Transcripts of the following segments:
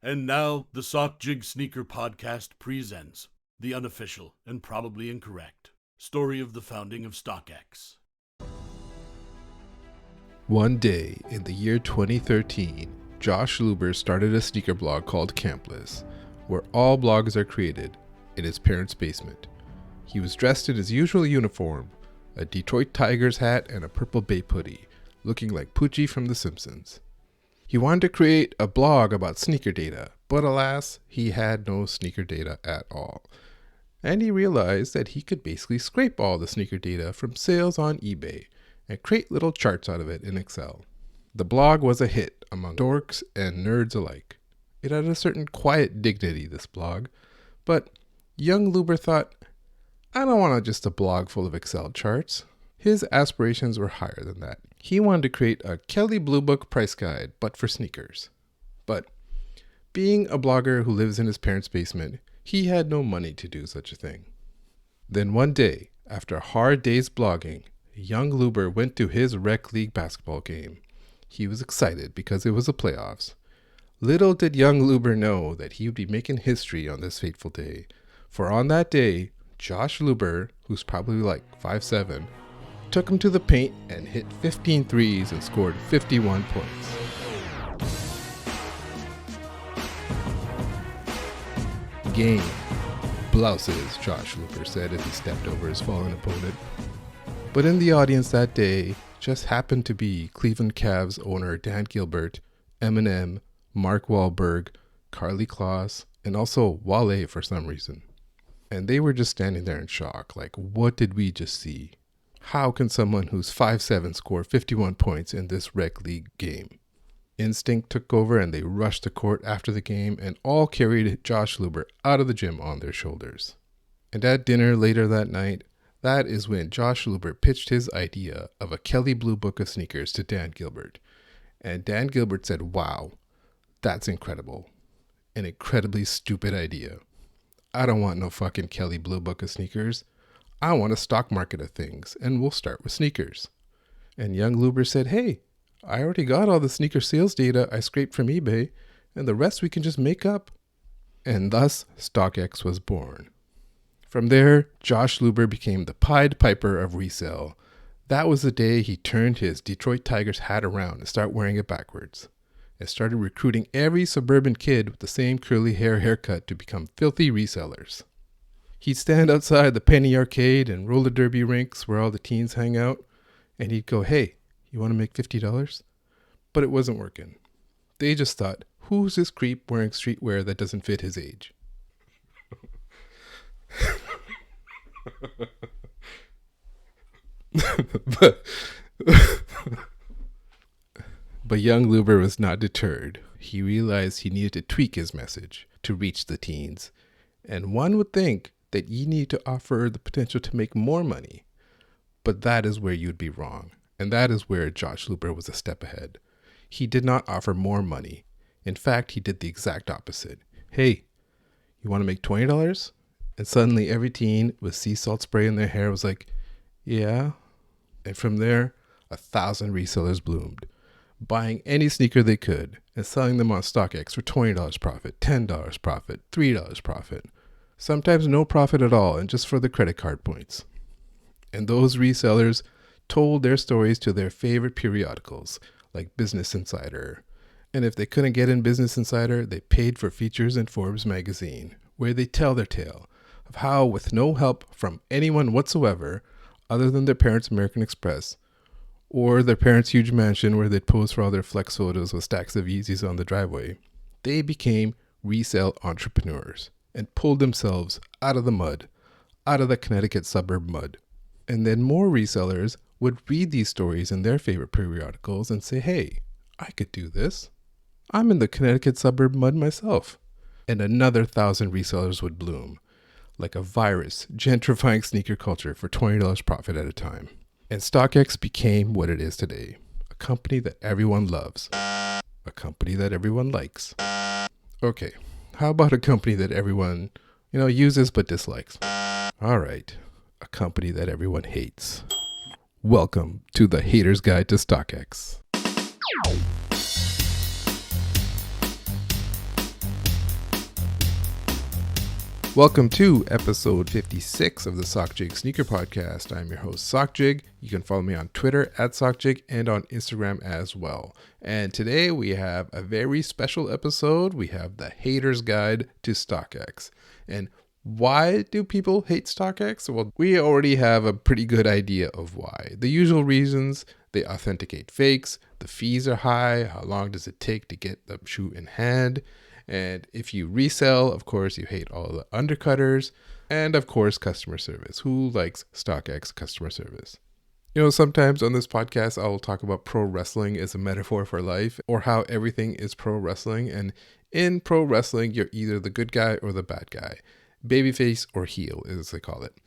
And now, the Sockjig Sneaker Podcast presents the unofficial and probably incorrect story of the founding of StockX. One day in the year 2013, Josh Luber started a sneaker blog called Campless, where all blogs are created in his parents' basement. He was dressed in his usual uniform, a Detroit Tigers hat and a purple Bape hoodie, looking like Poochie from The Simpsons. He wanted to create a blog about sneaker data, but alas, he had no sneaker data at all. And he realized that he could basically scrape all the sneaker data from sales on eBay and create little charts out of it in Excel. The blog was a hit among dorks and nerds alike. It had a certain quiet dignity, this blog, but young Luber thought, I don't want just a blog full of Excel charts. His aspirations were higher than that. He wanted to create a Kelley Blue Book price guide, but for sneakers. But being a blogger who lives in his parents' basement, he had no money to do such a thing. Then one day, after a hard day's blogging, young Luber went to his rec league basketball game. He was excited because it was the playoffs. Little did young Luber know that he would be making history on this fateful day. For on that day, Josh Luber, who's probably like 5'7", took him to the paint and hit 15 threes and scored 51 points. Game. Blouses, Josh Luber said as he stepped over his fallen opponent. But in the audience that day just happened to be Cleveland Cavs owner Dan Gilbert, Eminem, Mark Wahlberg, Carly Kloss, and also Wale for some reason. And they were just standing there in shock, like, what did we just see? How can someone who's 5'7" score 51 points in this rec league game? Instinct took over and they rushed the court after the game and all carried Josh Luber out of the gym on their shoulders. And at dinner later that night, that is when Josh Luber pitched his idea of a Kelley Blue Book of sneakers to Dan Gilbert. And Dan Gilbert said, wow, that's incredible. An incredibly stupid idea. I don't want no fucking Kelley Blue Book of sneakers. I want a stock market of things, and we'll start with sneakers. And young Luber said, hey, I already got all the sneaker sales data I scraped from eBay, and the rest we can just make up. And thus, StockX was born. From there, Josh Luber became the Pied Piper of resale. That was the day he turned his Detroit Tigers hat around and started wearing it backwards, and started recruiting every suburban kid with the same curly haircut to become filthy resellers. He'd stand outside the Penny Arcade and roller derby rinks where all the teens hang out, and he'd go, hey, you want to make $50? But it wasn't working. They just thought, who's this creep wearing streetwear that doesn't fit his age? But young Luber was not deterred. He realized he needed to tweak his message to reach the teens. And one would think that you need to offer the potential to make more money. But that is where you'd be wrong. And that is where Josh Luber was a step ahead. He did not offer more money. In fact, he did the exact opposite. Hey, you want to make $20? And suddenly every teen with sea salt spray in their hair was like, yeah. And from there, 1,000 resellers bloomed, buying any sneaker they could and selling them on StockX for $20 profit, $10 profit, $3 profit. Sometimes no profit at all and just for the credit card points. And those resellers told their stories to their favorite periodicals like Business Insider. And if they couldn't get in Business Insider, they paid for features in Forbes magazine, where they tell their tale of how, with no help from anyone whatsoever, other than their parents' American Express, or their parents' huge mansion where they'd pose for all their flex photos with stacks of Yeezys on the driveway, they became resale entrepreneurs and pulled themselves out of the mud, out of the Connecticut suburb mud. And then more resellers would read these stories in their favorite periodicals and say, hey, I could do this. I'm in the Connecticut suburb mud myself. And another 1,000 resellers would bloom, like a virus, gentrifying sneaker culture for $20 profit at a time. And StockX became what it is today, a company that everyone loves, a company that everyone likes. Okay, how about a company that everyone, uses but dislikes? All right, a company that everyone hates. Welcome to the Hater's Guide to StockX. Welcome to episode 56 of the Sockjig Sneaker Podcast. I'm your host, Sockjig. You can follow me on Twitter at Sockjig and on Instagram as well. And today we have a very special episode. We have the Hater's Guide to StockX. And why do people hate StockX? Well, we already have a pretty good idea of why. The usual reasons: they authenticate fakes, the fees are high, how long does it take to get the shoe in hand, and if you resell, of course, you hate all the undercutters, and of course, customer service. Who likes StockX customer service? You know, sometimes on this podcast, I'll talk about pro wrestling as a metaphor for life, or how everything is pro wrestling. And in pro wrestling, you're either the good guy or the bad guy, babyface or heel, as they call it.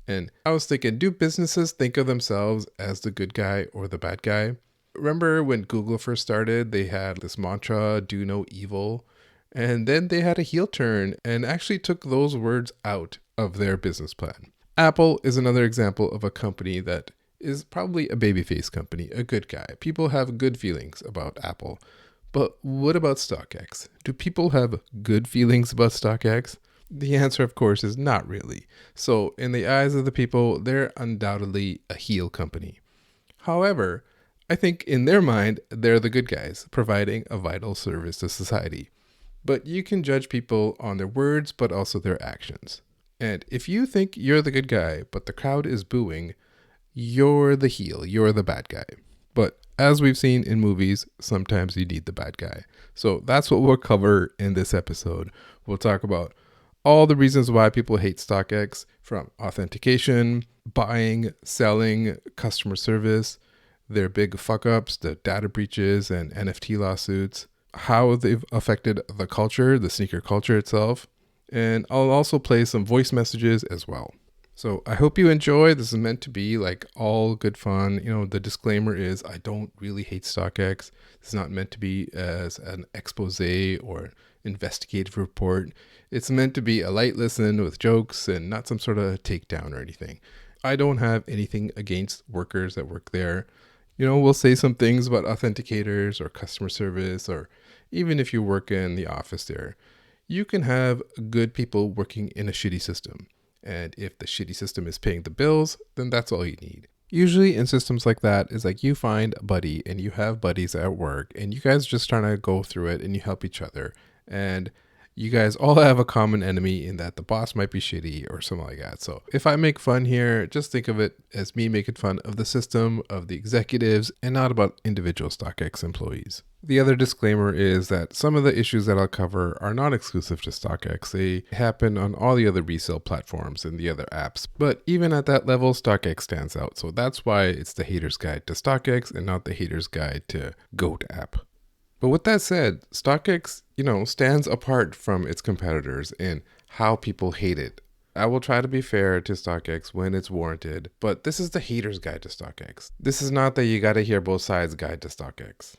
And I was thinking, do businesses think of themselves as the good guy or the bad guy? Remember when Google first started, they had this mantra, do no evil. And then they had a heel turn and actually took those words out of their business plan. Apple is another example of a company that is probably a babyface company, a good guy. People have good feelings about Apple. But what about StockX? Do people have good feelings about StockX? The answer, of course, is not really. So in the eyes of the people, they're undoubtedly a heel company. However, I think in their mind, they're the good guys, providing a vital service to society. But you can judge people on their words, but also their actions. And if you think you're the good guy, but the crowd is booing, you're the heel, you're the bad guy. But as we've seen in movies, sometimes you need the bad guy. So that's what we'll cover in this episode. We'll talk about all the reasons why people hate StockX, from authentication, buying, selling, customer service, their big fuck-ups, the data breaches and NFT lawsuits, how they've affected the culture, the sneaker culture itself. And I'll also play some voice messages as well. So I hope you enjoy. This is meant to be like all good fun. You know, the disclaimer is I don't really hate StockX. It's not meant to be as an expose or investigative report. It's meant to be a light listen with jokes and not some sort of takedown or anything. I don't have anything against workers that work there. You know, we'll say some things about authenticators or customer service, or even if you work in the office there. You can have good people working in a shitty system. And if the shitty system is paying the bills, then that's all you need. Usually in systems like that, it's like you find a buddy and you have buddies at work and you guys just trying to go through it and you help each other. And you guys all have a common enemy in that the boss might be shitty or something like that. So if I make fun here, just think of it as me making fun of the system, of the executives, and not about individual StockX employees. The other disclaimer is that some of the issues that I'll cover are not exclusive to StockX. They happen on all the other resale platforms and the other apps. But even at that level, StockX stands out. So that's why it's the Hater's Guide to StockX and not the Hater's Guide to Goat app. But with that said, StockX, stands apart from its competitors in how people hate it. I will try to be fair to StockX when it's warranted, but this is the Hater's Guide to StockX. This is not the you gotta hear both sides guide to StockX.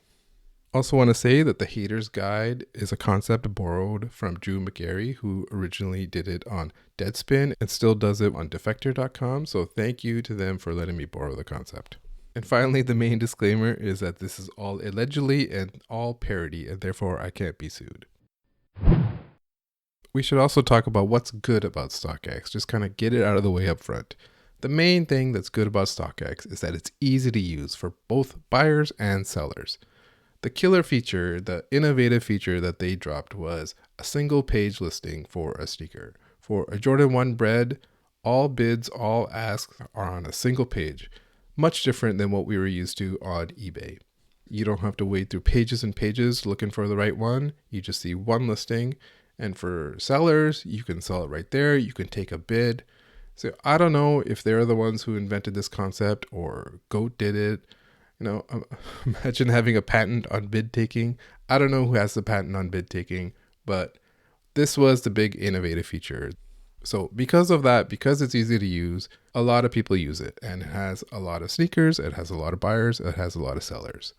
Also want to say that the Hater's Guide is a concept borrowed from Drew McGarry, who originally did it on Deadspin and still does it on Defector.com. So thank you to them for letting me borrow the concept. And finally, the main disclaimer is that this is all allegedly and all parody, and therefore I can't be sued. We should also talk about what's good about StockX, just kind of get it out of the way up front. The main thing that's good about StockX is that it's easy to use for both buyers and sellers. The killer feature, the innovative feature that they dropped was a single page listing for a sneaker. For a Jordan 1 bread, all bids, all asks are on a single page. Much different than what we were used to on eBay. You don't have to wade through pages and pages looking for the right one. You just see one listing. And for sellers, you can sell it right there. You can take a bid. So I don't know if they're the ones who invented this concept or Goat did it. Imagine having a patent on bid taking. I don't know who has the patent on bid taking, but this was the big innovative feature. So because of that, because it's easy to use, a lot of people use it, and it has a lot of sneakers, it has a lot of buyers, it has a lot of sellers.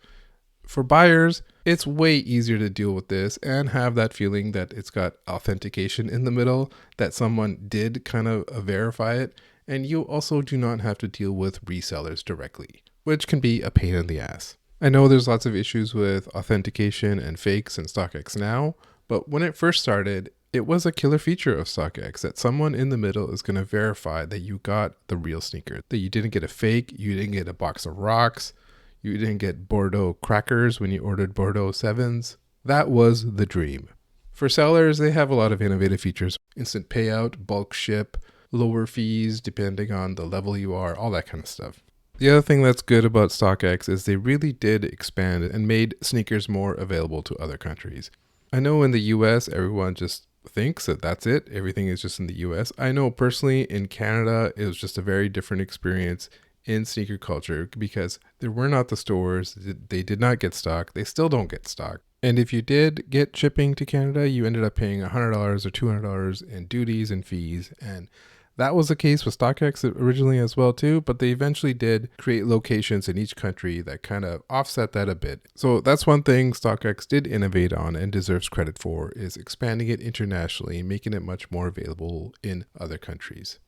For buyers, it's way easier to deal with this and have that feeling that it's got authentication in the middle, that someone did kind of verify it, and you also do not have to deal with resellers directly, which can be a pain in the ass. I know there's lots of issues with authentication and fakes in StockX now, but when it first started, It was a killer feature of StockX that someone in the middle is going to verify that you got the real sneaker, that you didn't get a fake, you didn't get a box of rocks, you didn't get Bordeaux crackers when you ordered Bordeaux 7s. That was the dream. For sellers, they have a lot of innovative features: instant payout, bulk ship, lower fees depending on the level you are, all that kind of stuff. The other thing that's good about StockX is they really did expand and made sneakers more available to other countries. I know in the US, everyone just thinks that that's it. Everything is just in the US. I know personally in Canada, it was just a very different experience in sneaker culture because there were not the stores. They did not get stock. They still don't get stock. And if you did get shipping to Canada, you ended up paying $100 or $200 in duties and fees. And that was the case with StockX originally as well too, but they eventually did create locations in each country that kind of offset that a bit. So that's one thing StockX did innovate on and deserves credit for, is expanding it internationally, making it much more available in other countries.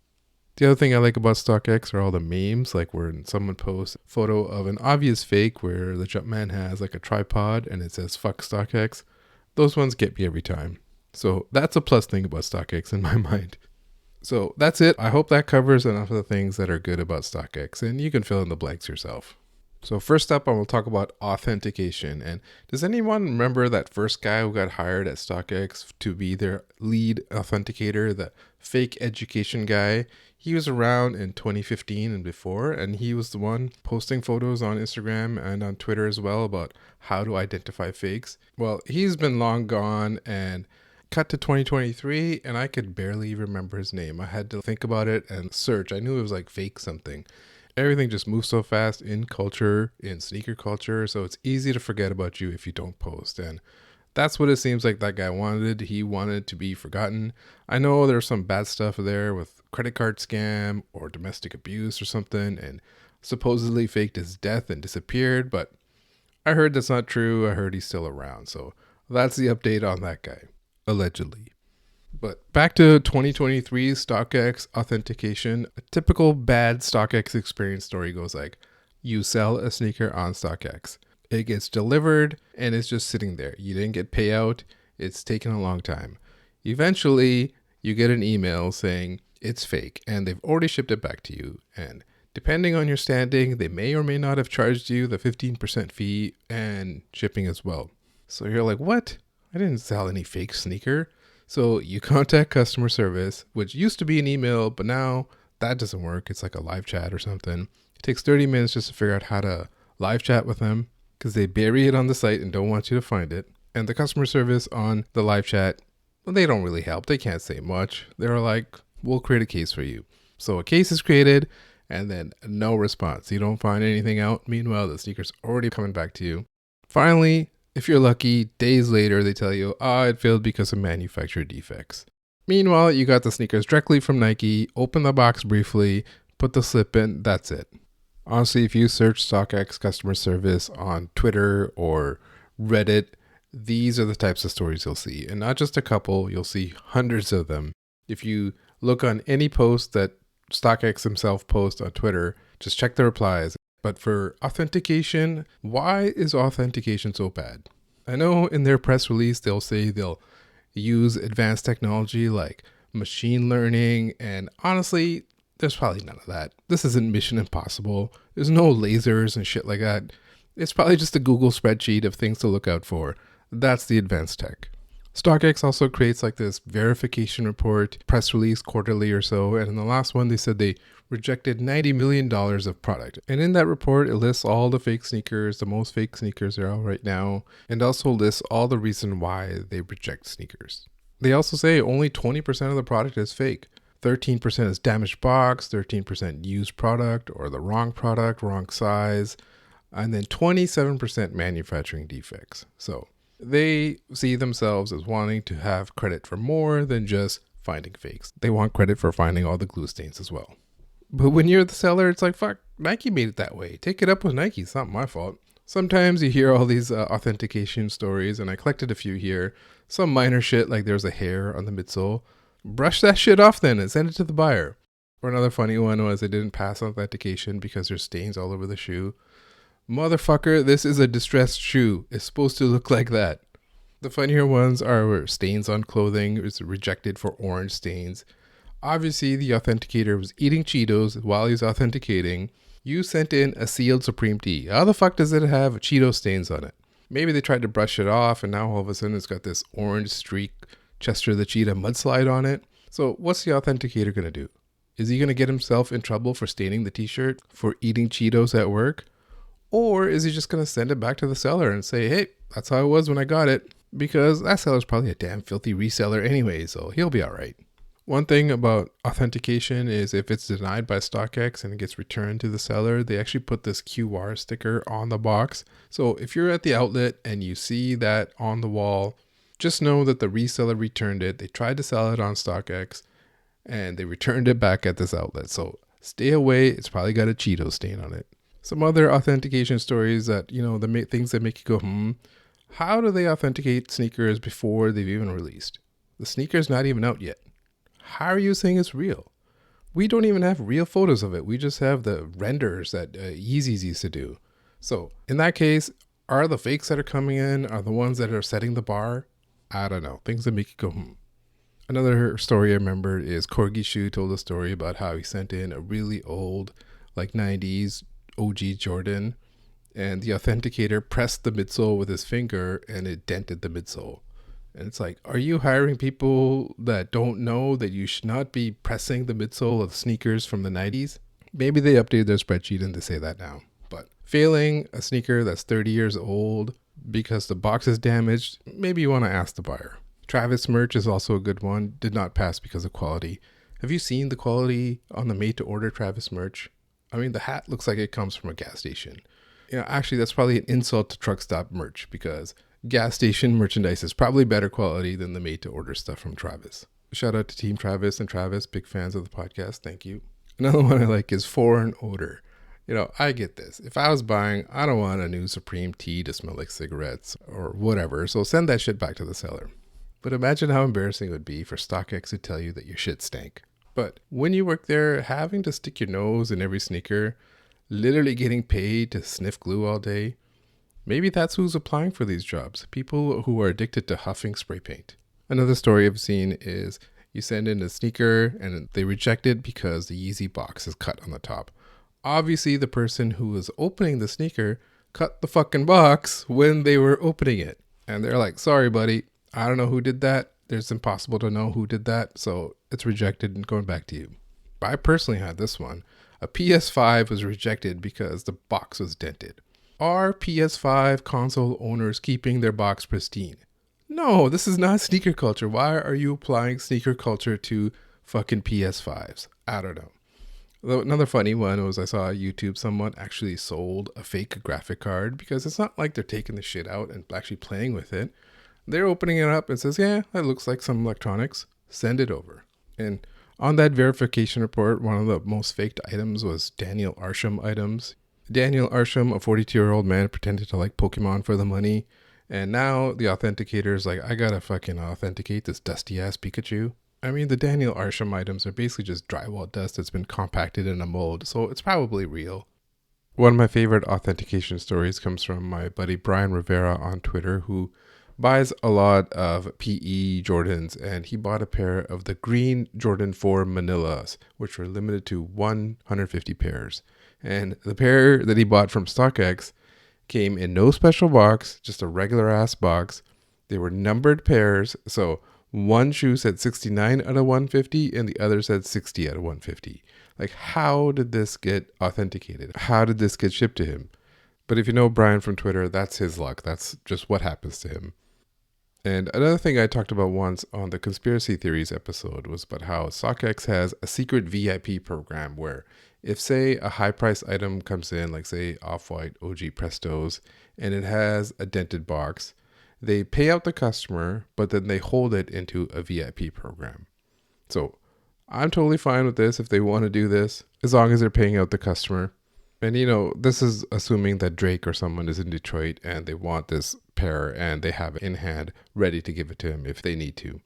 The other thing I like about StockX are all the memes, like when someone posts a photo of an obvious fake where the Jumpman has like a tripod and it says fuck StockX. Those ones get me every time. So that's a plus thing about StockX in my mind. So that's it. I hope that covers enough of the things that are good about StockX, and you can fill in the blanks yourself. So first up, I will talk about authentication. And does anyone remember that first guy who got hired at StockX to be their lead authenticator, the fake education guy? He was around in 2015 and before, and he was the one posting photos on Instagram and on Twitter as well about how to identify fakes. Well, he's been long gone, and cut to 2023, and I could barely remember his name. I had to think about it and search. I knew it was like fake something. Everything just moves so fast in culture, in sneaker culture, so it's easy to forget about you if you don't post. And that's what it seems like that guy wanted. He wanted to be forgotten. I know there's some bad stuff there with credit card scam or domestic abuse or something, and supposedly faked his death and disappeared, but I heard that's not true. I heard he's still around. So that's the update on that guy. Allegedly. But back to 2023 StockX authentication. A typical bad StockX experience story goes like, you sell a sneaker on StockX. It gets delivered and it's just sitting there. You didn't get payout. It's taken a long time. Eventually, you get an email saying it's fake and they've already shipped it back to you. And depending on your standing, they may or may not have charged you the 15% fee and shipping as well. So you're like, what? I didn't sell any fake sneaker. So you contact customer service, which used to be an email, but now that doesn't work. It's like a live chat or something. It takes 30 minutes just to figure out how to live chat with them because they bury it on the site and don't want you to find it. And the customer service on the live chat, well, they don't really help. They can't say much. They're like, we'll create a case for you. So a case is created and then no response. You don't find anything out. Meanwhile, the sneaker's already coming back to you. Finally, if you're lucky, days later, they tell you, it failed because of manufacturer defects. Meanwhile, you got the sneakers directly from Nike, open the box briefly, put the slip in, that's it. Honestly, if you search StockX customer service on Twitter or Reddit, these are the types of stories you'll see. And not just a couple, you'll see hundreds of them. If you look on any post that StockX himself posts on Twitter, just check the replies. But for authentication, why is authentication so bad? I know in their press release, they'll say they'll use advanced technology like machine learning. And honestly, there's probably none of that. This isn't Mission Impossible. There's no lasers and shit like that. It's probably just a Google spreadsheet of things to look out for. That's the advanced tech. StockX also creates like this verification report, press release quarterly or so. And in the last one, they said they rejected $90 million of product. And in that report, it lists all the fake sneakers, the most fake sneakers there are right now, and also lists all the reason why they reject sneakers. They also say only 20% of the product is fake. 13% is damaged box, 13% used product or the wrong product, wrong size, and then 27% manufacturing defects. So they see themselves as wanting to have credit for more than just finding fakes. They want credit for finding all the glue stains as well. But when you're the seller, it's like, fuck, Nike made it that way. Take it up with Nike. It's not my fault. Sometimes you hear all these authentication stories, and I collected a few here. Some minor shit, like there's a hair on the midsole. Brush that shit off then and send it to the buyer. Or another funny one was they didn't pass authentication because there's stains all over the shoe. Motherfucker, this is a distressed shoe. It's supposed to look like that. The funnier ones are where stains on clothing is rejected for orange stains. Obviously, the authenticator was eating Cheetos while he's authenticating. You sent in a sealed Supreme tea. How the fuck does it have Cheeto stains on it? Maybe they tried to brush it off and now all of a sudden it's got this orange streak Chester the Cheetah mudslide on it. So what's the authenticator going to do? Is he going to get himself in trouble for staining the t-shirt, for eating Cheetos at work? Or is he just going to send it back to the seller and say, hey, that's how it was when I got it? Because that seller's probably a damn filthy reseller anyway, so he'll be all right. One thing about authentication is if it's denied by StockX and it gets returned to the seller, they actually put this QR sticker on the box. So if you're at the outlet and you see that on the wall, just know that the reseller returned it. They tried to sell it on StockX and they returned it back at this outlet. So stay away. It's probably got a Cheeto stain on it. Some other authentication stories that, the things that make you go, how do they authenticate sneakers before they've even released? The sneaker's not even out yet. How are you saying it's real? We don't even have real photos of it. We just have the renders that Yeezys used to do. So in that case, are the fakes that are coming in are the ones that are setting the bar? I don't know. Things that make you go, Another story I remember is Corgi Shu told a story about how he sent in a really old, 90s OG Jordan, and the authenticator pressed the midsole with his finger and it dented the midsole. And it's like, are you hiring people that don't know that you should not be pressing the midsole of sneakers from the 90s? Maybe they updated their spreadsheet and they say that now. But failing a sneaker that's 30 years old because the box is damaged, maybe you want to ask the buyer. Travis merch is also a good one. Did not pass because of quality. Have you seen the quality on the made-to-order Travis merch? I mean, the hat looks like it comes from a gas station. Actually, that's probably an insult to truck stop merch because gas station merchandise is probably better quality than the made-to-order stuff from Travis. Shout out to Team Travis and Travis, big fans of the podcast. Thank you. Another one I like is foreign odor. I get this. If I was buying, I don't want a new Supreme tea to smell like cigarettes or whatever, so send that shit back to the seller. But imagine how embarrassing it would be for StockX to tell you that your shit stank. But when you work there, having to stick your nose in every sneaker, literally getting paid to sniff glue all day, maybe that's who's applying for these jobs. People who are addicted to huffing spray paint. Another story I've seen is you send in a sneaker and they reject it because the Yeezy box is cut on the top. Obviously, the person who was opening the sneaker cut the fucking box when they were opening it. And they're like, sorry, buddy, I don't know who did that. It's impossible to know who did that. So it's rejected and going back to you. I personally had this one. A PS5 was rejected because the box was dented. Are PS5 console owners keeping their box pristine? No, this is not sneaker culture. Why are you applying sneaker culture to fucking PS5s? I don't know. Another funny one was I saw on YouTube someone actually sold a fake graphic card because it's not like they're taking the shit out and actually playing with it. They're opening it up and says, yeah, that looks like some electronics. Send it over. And on that verification report, one of the most faked items was Daniel Arsham items. Daniel Arsham, a 42-year-old man, pretended to like Pokemon for the money. And now the authenticator is like, I gotta fucking authenticate this dusty-ass Pikachu. I mean, the Daniel Arsham items are basically just drywall dust that's been compacted in a mold, so it's probably real. One of my favorite authentication stories comes from my buddy Brian Rivera on Twitter, who buys a lot of PE Jordans, and he bought a pair of the green Jordan 4 Manillas, which were limited to 150 pairs. And the pair that he bought from StockX came in no special box, just a regular ass box. They were numbered pairs, so one shoe said 69 out of 150 and the other said 60 out of 150. Like, how did this get authenticated? How did this get shipped to him? But if you know Brian from Twitter, that's his luck. That's just what happens to him. And another thing I talked about once on the conspiracy theories episode was about how StockX has a secret VIP program where if, say, a high price item comes in, like say Off-White OG Prestos, and it has a dented box, they pay out the customer, but then they hold it into a VIP program. So I'm totally fine with this if they want to do this, as long as they're paying out the customer. And this is assuming that Drake or someone is in Detroit and they want this pair and they have it in hand ready to give it to him if they need to.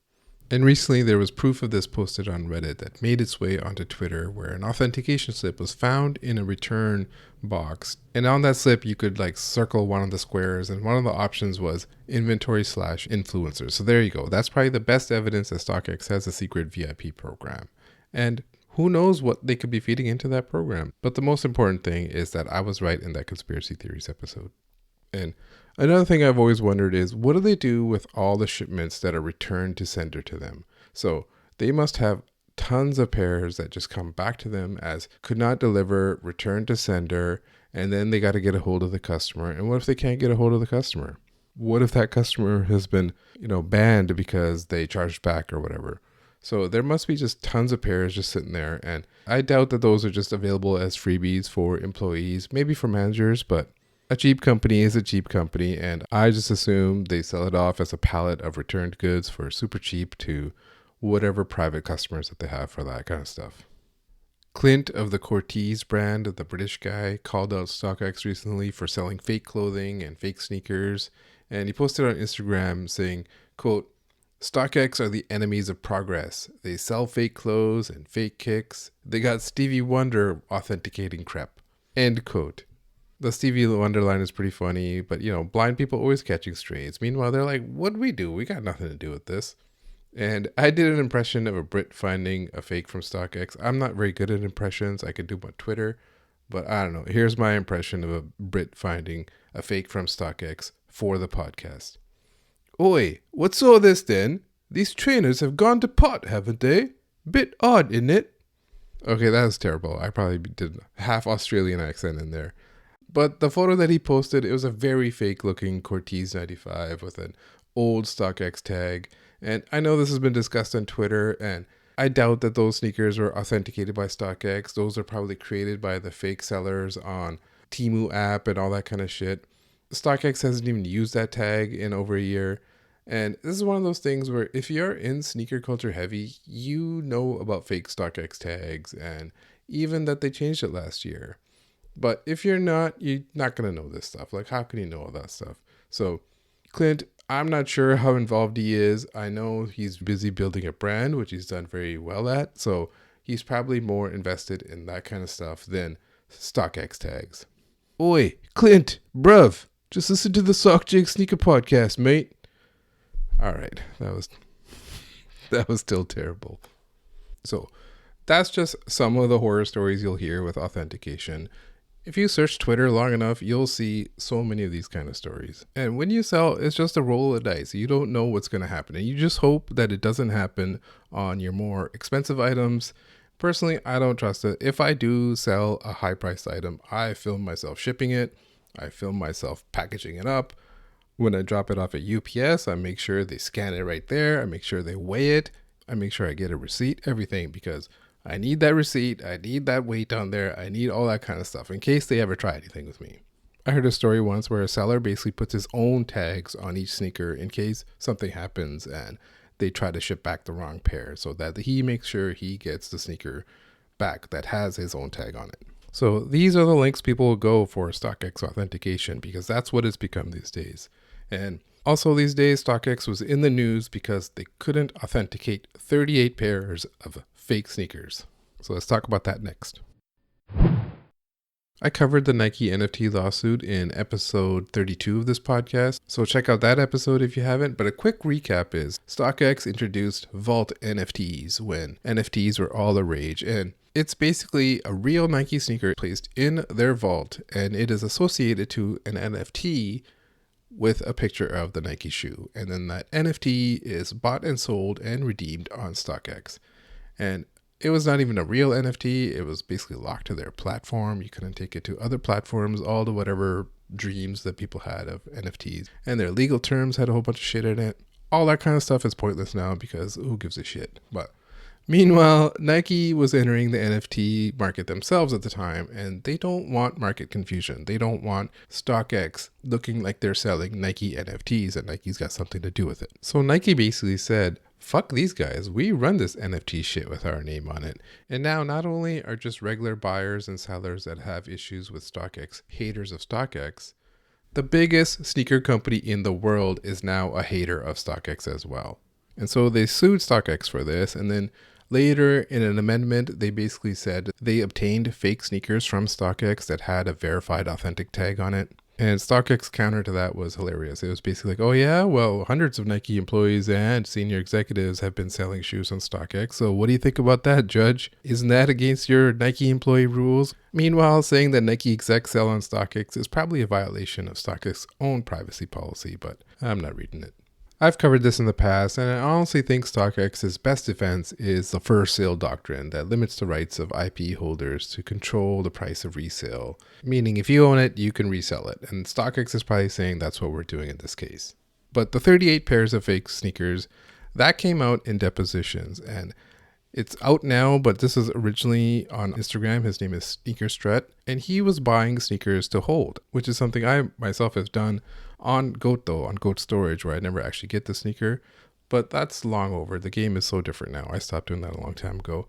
And recently there was proof of this posted on Reddit that made its way onto Twitter, where an authentication slip was found in a return box. And on that slip, you could like circle one of the squares, and one of the options was inventory/influencer. So there you go. That's probably the best evidence that StockX has a secret VIP program. And who knows what they could be feeding into that program. But the most important thing is that I was right in that conspiracy theories episode. And another thing I've always wondered is, what do they do with all the shipments that are returned to sender to them? So they must have tons of pairs that just come back to them as could not deliver, return to sender, and then they got to get a hold of the customer. And what if they can't get a hold of the customer? What if that customer has been, banned because they charged back or whatever? So there must be just tons of pairs just sitting there. And I doubt that those are just available as freebies for employees, maybe for managers, but a cheap company is a cheap company, and I just assume they sell it off as a pallet of returned goods for super cheap to whatever private customers that they have for that kind of stuff. Clint of the Cortez brand, the British guy, called out StockX recently for selling fake clothing and fake sneakers, and he posted on Instagram saying, quote, "StockX are the enemies of progress. They sell fake clothes and fake kicks. They got Stevie Wonder authenticating crap." End quote. The Stevie Wonder line is pretty funny, but blind people always catching strays. Meanwhile, they're like, what do? We got nothing to do with this. And I did an impression of a Brit finding a fake from StockX. I'm not very good at impressions. I could do them on Twitter, but I don't know. Here's my impression of a Brit finding a fake from StockX for the podcast. "Oi, what's all this then? These trainers have gone to pot, haven't they? Bit odd, isn't it?" Okay, that was terrible. I probably did half Australian accent in there. But the photo that he posted, it was a very fake looking Cortez 95 with an old StockX tag. And I know this has been discussed on Twitter, and I doubt that those sneakers were authenticated by StockX. Those are probably created by the fake sellers on Temu app and all that kind of shit. StockX hasn't even used that tag in over a year. And this is one of those things where if you're in sneaker culture heavy, you know about fake StockX tags and even that they changed it last year. But if you're not going to know this stuff. Like, how can you know all that stuff? So, Clint, I'm not sure how involved he is. I know he's busy building a brand, which he's done very well at. So, he's probably more invested in that kind of stuff than StockX tags. "Oi, Clint, bruv, just listen to the Sockjig sneaker podcast, mate." All right, that was still terrible. So, that's just some of the horror stories you'll hear with authentication. If you search Twitter long enough, you'll see so many of these kind of stories. And when you sell, it's just a roll of the dice. You don't know what's going to happen. And you just hope that it doesn't happen on your more expensive items. Personally, I don't trust it. If I do sell a high-priced item, I film myself shipping it. I film myself packaging it up. When I drop it off at UPS, I make sure they scan it right there. I make sure they weigh it. I make sure I get a receipt, everything, because I need that receipt. I need that weight on there. I need all that kind of stuff in case they ever try anything with me. I heard a story once where a seller basically puts his own tags on each sneaker in case something happens and they try to ship back the wrong pair, so that he makes sure he gets the sneaker back that has his own tag on it. So these are the links people will go for StockX authentication, because that's what it's become these days. And also these days, StockX was in the news because they couldn't authenticate 38 pairs of fake sneakers. So let's talk about that next. I covered the Nike NFT lawsuit in episode 32 of this podcast, so check out that episode if you haven't. But a quick recap is StockX introduced Vault NFTs when NFTs were all the rage, and it's basically a real Nike sneaker placed in their vault, and it is associated to an NFT with a picture of the Nike shoe. And then that NFT is bought and sold and redeemed on StockX. And it was not even a real NFT. It was basically locked to their platform. You couldn't take it to other platforms, all the whatever dreams that people had of NFTs. And their legal terms had a whole bunch of shit in it. All that kind of stuff is pointless now because who gives a shit? But meanwhile, Nike was entering the NFT market themselves at the time, and they don't want market confusion. They don't want StockX looking like they're selling Nike NFTs and Nike's got something to do with it. So Nike basically said, fuck these guys, we run this NFT shit with our name on it. And now not only are just regular buyers and sellers that have issues with StockX haters of StockX, the biggest sneaker company in the world is now a hater of StockX as well. And so they sued StockX for this. And then later in an amendment, they basically said they obtained fake sneakers from StockX that had a verified authentic tag on it. And StockX counter to that was hilarious. It was basically like, oh yeah, well, hundreds of Nike employees and senior executives have been selling shoes on StockX. So what do you think about that, Judge? Isn't that against your Nike employee rules? Meanwhile, saying that Nike execs sell on StockX is probably a violation of StockX's own privacy policy, but I'm not reading it. I've covered this in the past, and I honestly think StockX's best defense is the first sale doctrine that limits the rights of IP holders to control the price of resale. Meaning, if you own it, you can resell it. And StockX is probably saying that's what we're doing in this case. But the 38 pairs of fake sneakers, that came out in depositions, and it's out now, but this is originally on Instagram. His name is Sneaker Strut, and he was buying sneakers to hold, which is something I myself have done on Goat though, on Goat Storage, where I never actually get the sneaker. But that's long over. The game is so different now. I stopped doing that a long time ago.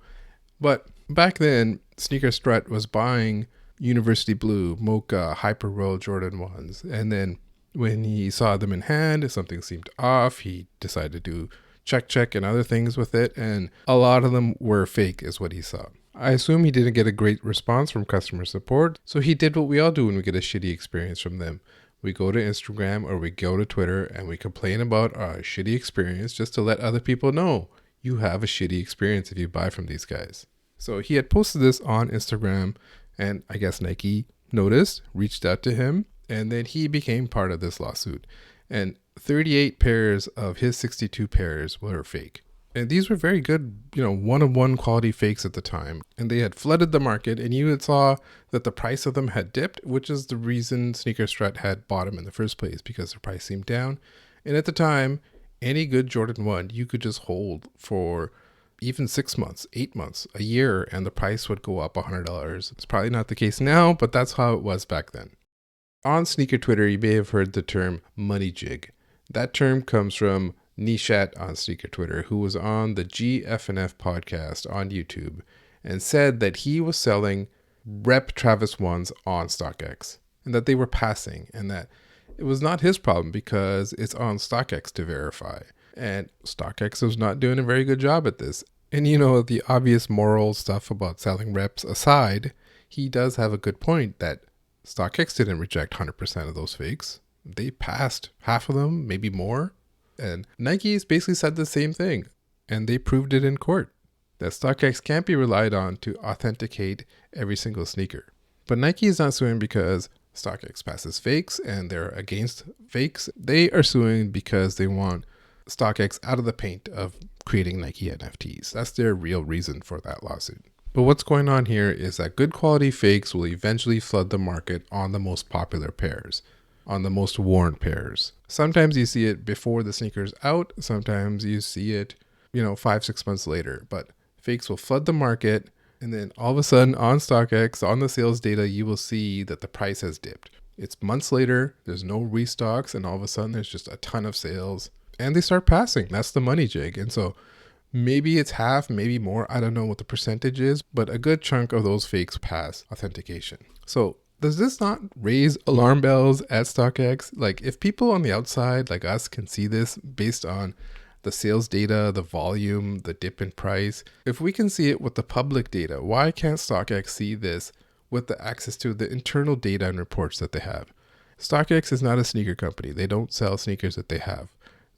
But back then, Sneaker Strut was buying University Blue, Mocha, Hyper Royal Jordan 1s. And then when he saw them in hand, something seemed off. He decided to do check and other things with it, and a lot of them were fake is what he saw. I assume he didn't get a great response from customer support, so he did what we all do when we get a shitty experience from them. We go to Instagram or we go to Twitter and we complain about our shitty experience just to let other people know you have a shitty experience if you buy from these guys. So he had posted this on Instagram, and I guess Nike noticed, reached out to him, and then he became part of this lawsuit. And 38 pairs of his 62 pairs were fake. And these were very good, one-of-one quality fakes at the time. And they had flooded the market, and you saw that the price of them had dipped, which is the reason Sneaker Strut had bought them in the first place, because the price seemed down. And at the time, any good Jordan 1 you could just hold for even 6 months, 8 months, a year, and the price would go up $100. It's probably not the case now, but that's how it was back then. On sneaker Twitter, you may have heard the term money jig. That term comes from Nishat on sneaker Twitter, who was on the GFNF podcast on YouTube and said that he was selling rep Travis 1s on StockX and that they were passing, and that it was not his problem because it's on StockX to verify. And StockX was not doing a very good job at this. And the obvious moral stuff about selling reps aside, he does have a good point that StockX didn't reject 100% of those fakes. They passed half of them, maybe more. And Nike's basically said the same thing. And they proved it in court, that StockX can't be relied on to authenticate every single sneaker. But Nike is not suing because StockX passes fakes and they're against fakes. They are suing because they want StockX out of the paint of creating Nike NFTs. That's their real reason for that lawsuit. But what's going on here is that good quality fakes will eventually flood the market on the most popular pairs, on the most worn pairs. Sometimes you see it before the sneaker's out. Sometimes you see it, 5-6 months later. But fakes will flood the market. And then all of a sudden on StockX, on the sales data, you will see that the price has dipped. It's months later. There's no restocks. And all of a sudden there's just a ton of sales. And they start passing. That's the money jig. And so maybe it's half, maybe more. I don't know what the percentage is, but a good chunk of those fakes pass authentication. So does this not raise alarm bells at StockX? Like, if people on the outside like us can see this based on the sales data, the volume, the dip in price, if we can see it with the public data, why can't StockX see this with the access to the internal data and reports that they have? StockX is not a sneaker company. They don't sell sneakers that they have.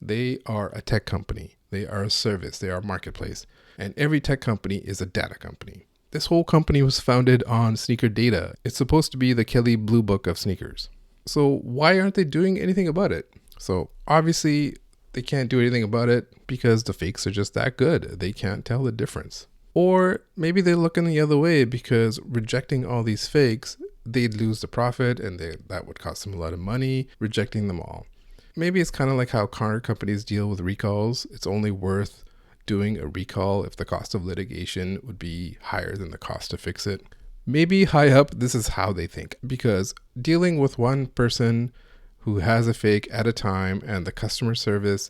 They are a tech company. They are a service. They are a marketplace. And every tech company is a data company. This whole company was founded on sneaker data. It's supposed to be the Kelly Blue Book of sneakers. So why aren't they doing anything about it? So obviously they can't do anything about it because the fakes are just that good. They can't tell the difference. Or maybe they're looking the other way because rejecting all these fakes, they'd lose the profit and that would cost them a lot of money, rejecting them all. Maybe it's kind of like how car companies deal with recalls. It's only worth doing a recall if the cost of litigation would be higher than the cost to fix it. Maybe high up, this is how they think, because dealing with one person who has a fake at a time and the customer service,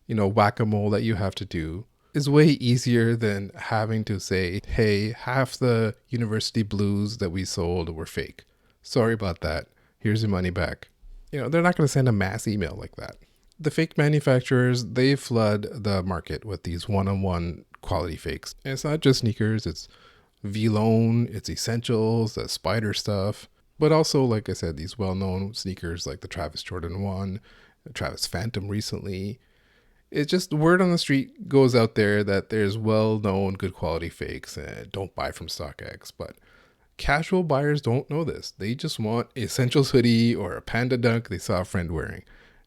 whack-a-mole that you have to do is way easier than having to say, hey, half the University Blues that we sold were fake. Sorry about that. Here's your money back. They're not going to send a mass email like that. The fake manufacturers, they flood the market with these one-on-one quality fakes. And it's not just sneakers, it's V-Lone, it's Essentials, the Spider stuff, but also, like I said, these well-known sneakers like the Travis Jordan 1, the Travis Phantom recently. It's just the word on the street goes out there that there's well-known good quality fakes and don't buy from StockX, but casual buyers don't know this. They just want Essentials hoodie or a Panda Dunk they saw a friend wearing.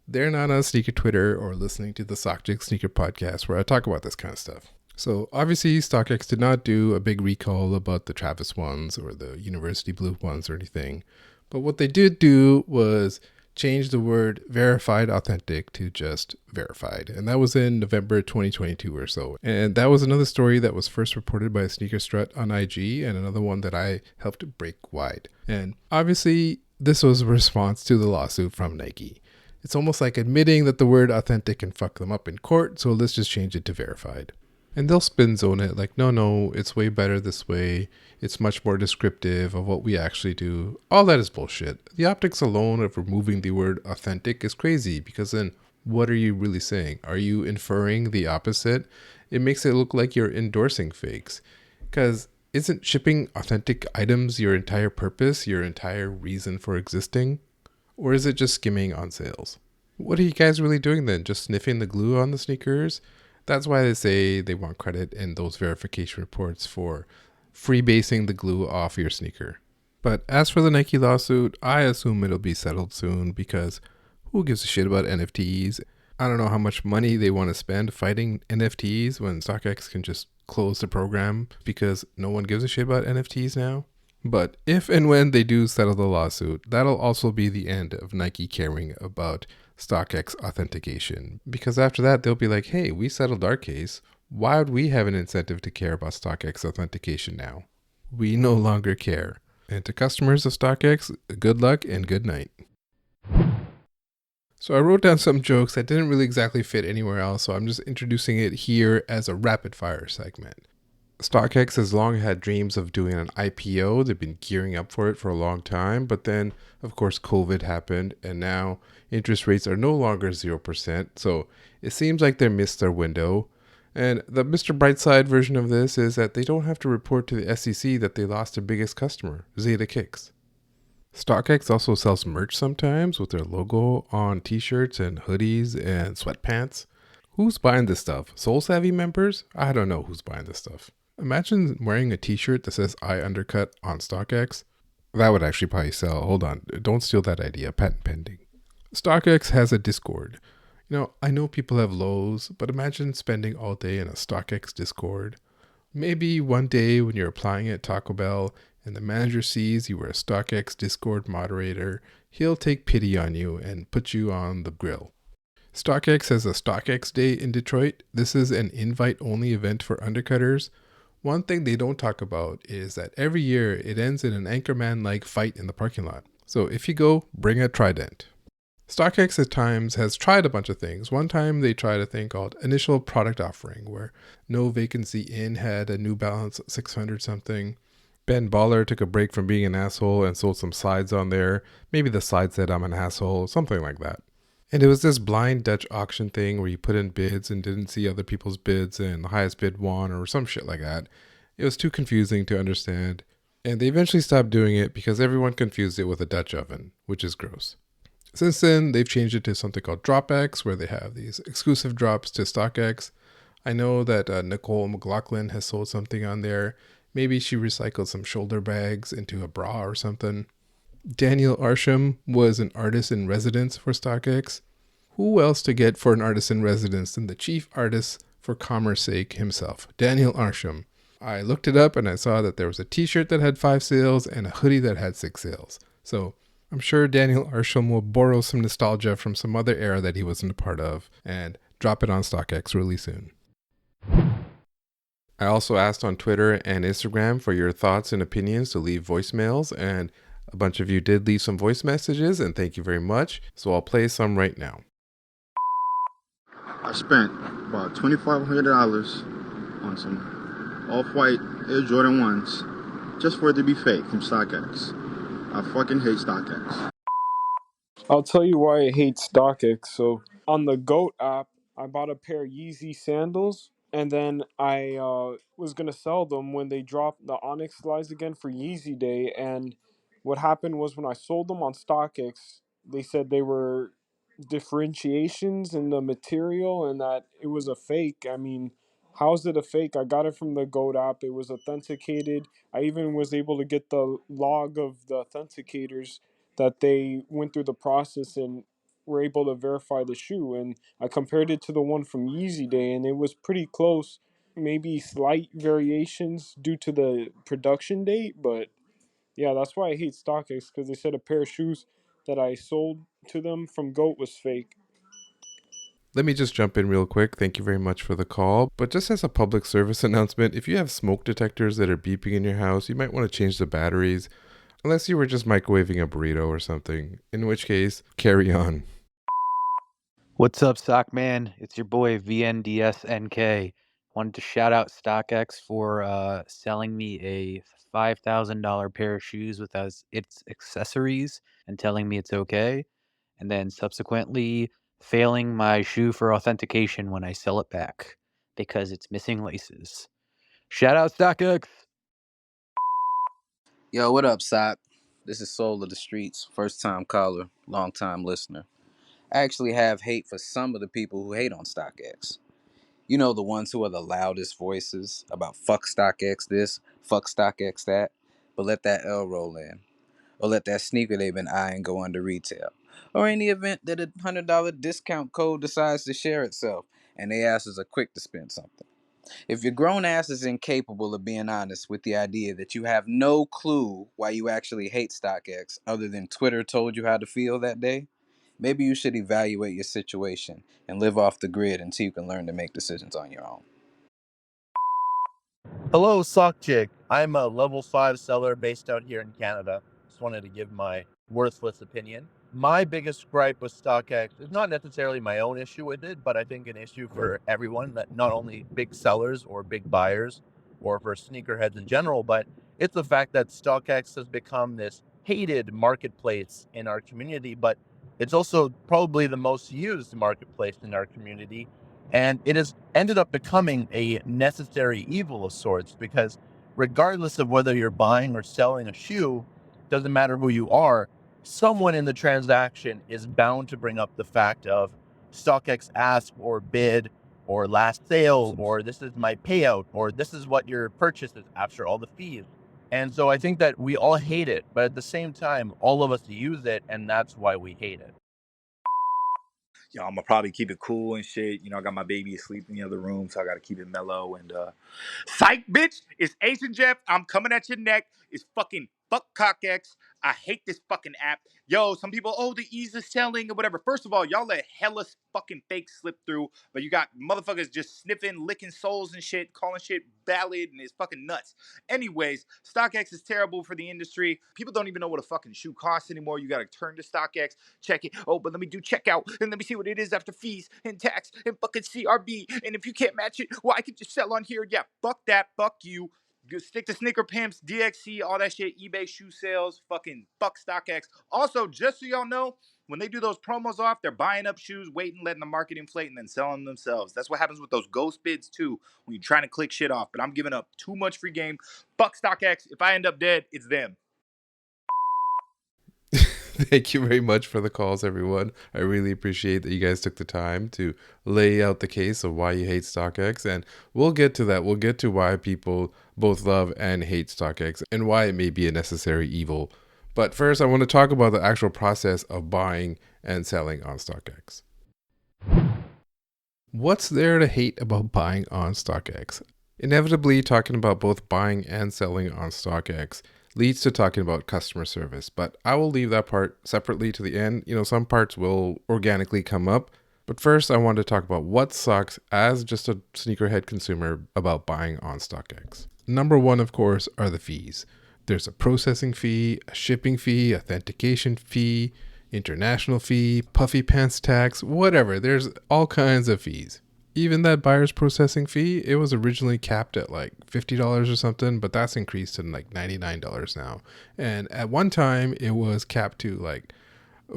They're not on sneaker Twitter or listening to the Sockjig sneaker podcast where I talk about this kind of stuff. So obviously StockX did not do a big recall about the Travis ones or the University Blue ones or anything. But what they did do was change the word verified authentic to just verified. And that was in November 2022 or so. And that was another story that was first reported by Sneaker Strut on IG and another one that I helped break wide. And obviously this was a response to the lawsuit from Nike. It's almost like admitting that the word authentic can fuck them up in court, so let's just change it to verified. And they'll spin zone it like, no, it's way better this way. It's much more descriptive of what we actually do. All that is bullshit. The optics alone of removing the word authentic is crazy, because then what are you really saying? Are you inferring the opposite? It makes it look like you're endorsing fakes. Because isn't shipping authentic items your entire purpose, your entire reason for existing? Or is it just skimming on sales? What are you guys really doing then? Just sniffing the glue on the sneakers? That's why they say they want credit in those verification reports for freebasing the glue off your sneaker. But as for the Nike lawsuit, I assume it'll be settled soon, because who gives a shit about NFTs? I don't know how much money they want to spend fighting NFTs when StockX can just close the program because no one gives a shit about NFTs now. But if and when they do settle the lawsuit, that'll also be the end of Nike caring about StockX authentication. Because after that, they'll be like, hey, we settled our case. Why would we have an incentive to care about StockX authentication now? We no longer care. And to customers of StockX, good luck and good night. So I wrote down some jokes that didn't really exactly fit anywhere else, so I'm just introducing it here as a rapid fire segment. StockX has long had dreams of doing an IPO. They've been gearing up for it for a long time, but then, of course, COVID happened, and now interest rates are no longer 0%, so it seems like they missed their window. And the Mr. Brightside version of this is that they don't have to report to the SEC that they lost their biggest customer, Zeta Kicks. StockX also sells merch sometimes with their logo on t-shirts and hoodies and sweatpants. Who's buying this stuff? Soul Savvy members? I don't know who's buying this stuff. Imagine wearing a t-shirt that says I undercut on StockX. That would actually probably sell. Hold on. Don't steal that idea. Patent pending. StockX has a Discord. I know people have lows, but imagine spending all day in a StockX Discord. Maybe one day when you're applying at Taco Bell and the manager sees you were a StockX Discord moderator, he'll take pity on you and put you on the grill. StockX has a StockX Day in Detroit. This is an invite-only event for undercutters. One thing they don't talk about is that every year it ends in an Anchorman-like fight in the parking lot. So if you go, bring a trident. StockX at times has tried a bunch of things. One time they tried a thing called Initial Product Offering, where No Vacancy Inn had a New Balance 600 something. Ben Baller took a break from being an asshole and sold some slides on there. Maybe the slide said I'm an asshole, something like that. And it was this blind Dutch auction thing where you put in bids and didn't see other people's bids and the highest bid won or some shit like that. It was too confusing to understand. And they eventually stopped doing it because everyone confused it with a Dutch oven, which is gross. Since then, they've changed it to something called DropX, where they have these exclusive drops to StockX. I know that Nicole McLaughlin has sold something on there. Maybe she recycled some shoulder bags into a bra or something. Daniel Arsham was an artist in residence for StockX. Who else to get for an artist in residence than the chief artist for commerce sake himself, Daniel Arsham. I looked it up and I saw that there was a t-shirt that had 5 sales and a hoodie that had 6 sales. So I'm sure Daniel Arsham will borrow some nostalgia from some other era that he wasn't a part of and drop it on StockX really soon. I also asked on Twitter and Instagram for your thoughts and opinions to leave voicemails, and a bunch of you did leave some voice messages, and thank you very much. So I'll play some right now. I spent about $2,500 on some off-white Air Jordan 1s just for it to be fake from StockX. I fucking hate StockX. I'll tell you why I hate StockX. So On the Goat app, I bought a pair of Yeezy sandals, and then I was gonna sell them when they dropped the Onyx slides again for Yeezy Day. And what happened was when I sold them on StockX, they said they were differentiations in the material and that it was a fake. I mean, how is it a fake? I got it from the Goat app. It was authenticated. I even was able to get the log of the authenticators that they went through the process and were able to verify the shoe. And I compared it to the one from Yeezy Day, and it was pretty close. Maybe slight variations due to the production date, but yeah, that's why I hate StockX, because they said a pair of shoes that I sold to them from Goat was fake. Let me just jump in real quick. Thank you very much for the call. But just as a public service announcement, if you have smoke detectors that are beeping in your house, you might want to change the batteries, unless you were just microwaving a burrito or something, in which case, carry on. What's up, Sock Man? It's your boy VNDSNK. Wanted to shout out StockX for selling me a $5,000 pair of shoes with its accessories and telling me it's okay, and then subsequently failing my shoe for authentication when I sell it back because it's missing laces. Shout out StockX! Yo, what up, Sock? This is Soul of the Streets, first time caller, long time listener. I actually have hate for some of the people who hate on StockX. You know, the ones who are the loudest voices about fuck StockX this, fuck StockX that, but let that L roll in. Or let that sneaker they've been eyeing go under retail. Or in the event that a $100 discount code decides to share itself and they asses are quick to spend something. If your grown ass is incapable of being honest with the idea that you have no clue why you actually hate StockX other than Twitter told you how to feel that day, maybe you should evaluate your situation and live off the grid until you can learn to make decisions on your own. Hello, Sockjig. I'm a level 5 seller based out here in Canada. Just wanted to give my worthless opinion. My biggest gripe with StockX is not necessarily my own issue with it, but I think an issue for everyone, that not only big sellers or big buyers or for sneakerheads in general, but it's the fact that StockX has become this hated marketplace in our community, but it's also probably the most used marketplace in our community. And it has ended up becoming a necessary evil of sorts because regardless of whether you're buying or selling a shoe, doesn't matter who you are, someone in the transaction is bound to bring up the fact of StockX ask or bid or last sale or this is my payout or this is what your purchase is after all the fees. And so I think that we all hate it, but at the same time, all of us use it, and that's why we hate it. I'm gonna probably keep it cool and shit. I got my baby asleep in the other room, so I gotta keep it mellow. And psych, bitch, it's Asian Jeff. I'm coming at your neck. It's fucking fuck CockX. I hate this fucking app. Yo, some people, the ease of selling or whatever. First of all, y'all let hella fucking fake slip through, but you got motherfuckers just sniffing, licking souls and shit, calling shit valid, and it's fucking nuts. Anyways, StockX is terrible for the industry. People don't even know what a fucking shoe costs anymore. You gotta turn to StockX, check it. But let me do checkout and let me see what it is after fees and tax and fucking CRB. And if you can't match it, well, I can just sell on here. Yeah, fuck that. Fuck you. Stick to Sneaker Pimps, DXC, all that shit, eBay shoe sales, fucking fuck StockX. Also, just so y'all know, when they do those promos off, they're buying up shoes, waiting, letting the market inflate, and then selling them themselves. That's what happens with those ghost bids, too, when you're trying to click shit off. But I'm giving up too much free game. Fuck StockX. If I end up dead, it's them. Thank you very much for the calls, everyone. I really appreciate that you guys took the time to lay out the case of why you hate StockX. And we'll get to that. We'll get to why people both love and hate StockX and why it may be a necessary evil. But first, I want to talk about the actual process of buying and selling on StockX. What's there to hate about buying on StockX? Inevitably, talking about both buying and selling on StockX leads to talking about customer service, but I will leave that part separately to the end. Some parts will organically come up, but first I want to talk about what sucks as just a sneakerhead consumer about buying on StockX. Number one, of course, are the fees. There's a processing fee, a shipping fee, authentication fee, international fee, puffy pants tax, whatever. There's all kinds of fees. Even that buyer's processing fee, it was originally capped at like $50 or something, but that's increased to like $99 now. And at one time, it was capped to like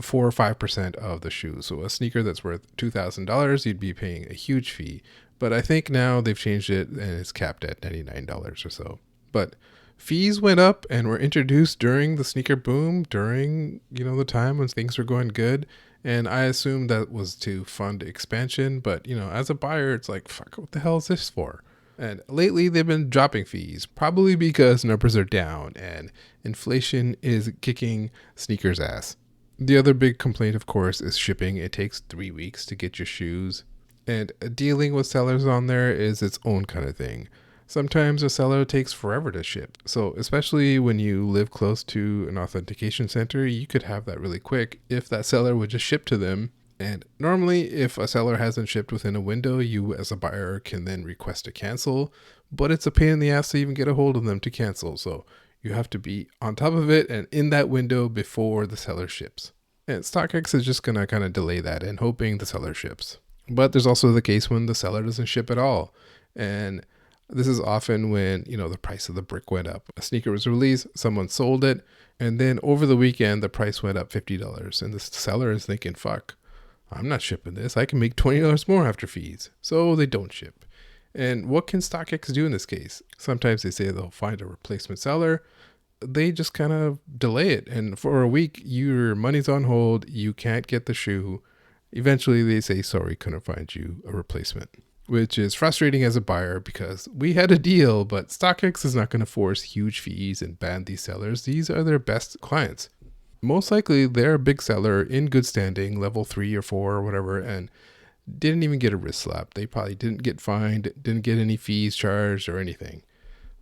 4 or 5% of the shoe. So a sneaker that's worth $2,000, you'd be paying a huge fee. But I think now they've changed it and it's capped at $99 or so. But fees went up and were introduced during the sneaker boom, during, the time when things were going good. And I assume that was to fund expansion. But, as a buyer, it's like, fuck, what the hell is this for? And lately they've been dropping fees, probably because numbers are down and inflation is kicking sneakers ass. The other big complaint, of course, is shipping. It takes 3 weeks to get your shoes. And dealing with sellers on there is its own kind of thing. Sometimes a seller takes forever to ship. So especially when you live close to an authentication center, you could have that really quick if that seller would just ship to them. And normally, if a seller hasn't shipped within a window, you as a buyer can then request a cancel. But it's a pain in the ass to even get a hold of them to cancel. So you have to be on top of it and in that window before the seller ships. And StockX is just going to kind of delay that and hoping the seller ships. But there's also the case when the seller doesn't ship at all. And this is often when, the price of the brick went up. A sneaker was released, someone sold it, and then over the weekend, the price went up $50. And the seller is thinking, fuck, I'm not shipping this. I can make $20 more after fees. So they don't ship. And what can StockX do in this case? Sometimes they say they'll find a replacement seller. They just kind of delay it. And for a week, your money's on hold. You can't get the shoe. Eventually, they say, sorry, couldn't find you a replacement, which is frustrating as a buyer because we had a deal, but StockX is not going to force huge fees and ban these sellers. These are their best clients. Most likely, they're a big seller in good standing, level 3 or 4 or whatever, and didn't even get a wrist slap. They probably didn't get fined, didn't get any fees charged or anything.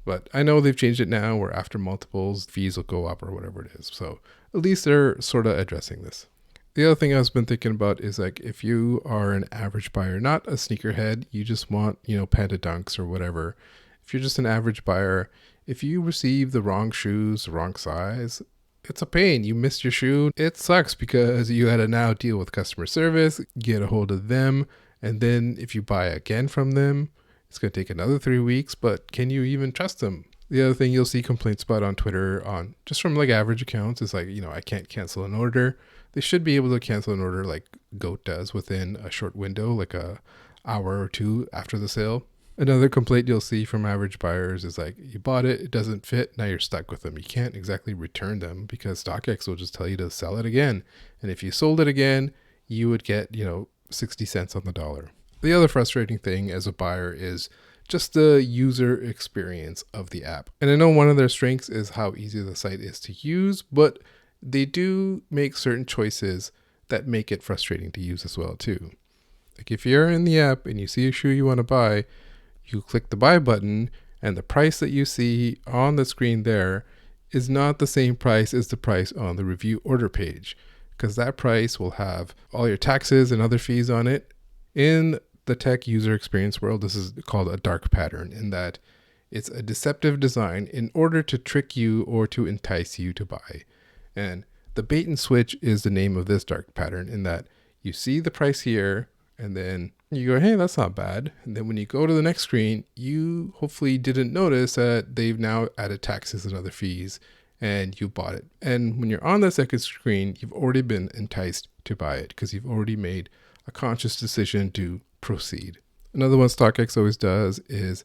But I know they've changed it now where after multiples, fees will go up or whatever it is. So at least they're sort of addressing this. The other thing I've been thinking about is like if you are an average buyer, not a sneakerhead, you just want, Panda Dunks or whatever. If you're just an average buyer, if you receive the wrong shoes, the wrong size, it's a pain. You missed your shoe. It sucks because you had to now deal with customer service, get a hold of them, and then if you buy again from them, it's going to take another 3 weeks, but can you even trust them? The other thing you'll see complaints about on Twitter on just from like average accounts is like, I can't cancel an order. They should be able to cancel an order like Goat does within a short window, like a hour or two after the sale. Another complaint you'll see from average buyers is like, you bought it, it doesn't fit, now you're stuck with them. You can't exactly return them because StockX will just tell you to sell it again. And if you sold it again, you would get, 60 cents on the dollar. The other frustrating thing as a buyer is just the user experience of the app. And I know one of their strengths is how easy the site is to use, but they do make certain choices that make it frustrating to use as well too. Like if you're in the app and you see a shoe you want to buy, you click the buy button and the price that you see on the screen there is not the same price as the price on the review order page, because that price will have all your taxes and other fees on it. In the tech user experience world, this is called a dark pattern, in that it's a deceptive design in order to trick you or to entice you to buy. And the bait and switch is the name of this dark pattern, in that you see the price here and then you go, hey, that's not bad. And then when you go to the next screen, you hopefully didn't notice that they've now added taxes and other fees and you bought it. And when you're on the second screen, you've already been enticed to buy it because you've already made a conscious decision to proceed. Another one StockX always does is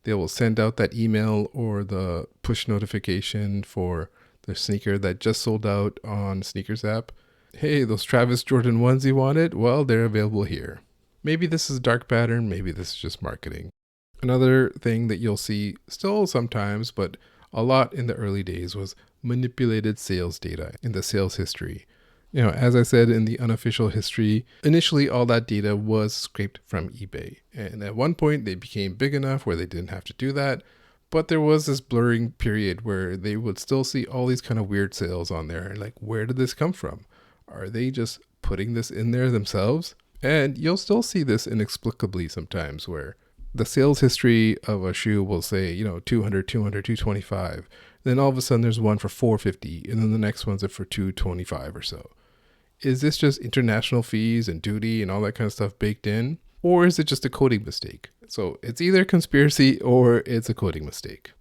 they will send out that email or the push notification for the sneaker that just sold out on Sneakers app. Hey, those Travis Jordan ones you wanted? Well, they're available here. Maybe this is a dark pattern. Maybe this is just marketing. Another thing that you'll see still sometimes, but a lot in the early days, was manipulated sales data in the sales history. As I said in the unofficial history, initially all that data was scraped from eBay. And at one point they became big enough where they didn't have to do that. But there was this blurring period where they would still see all these kind of weird sales on there. And like, where did this come from? Are they just putting this in there themselves? And you'll still see this inexplicably sometimes where the sales history of a shoe will say, 200, 225. Then all of a sudden there's one for 450 and then the next one's for 225 or so. Is this just international fees and duty and all that kind of stuff baked in? Or is it just a coding mistake? So it's either conspiracy or it's a coding mistake.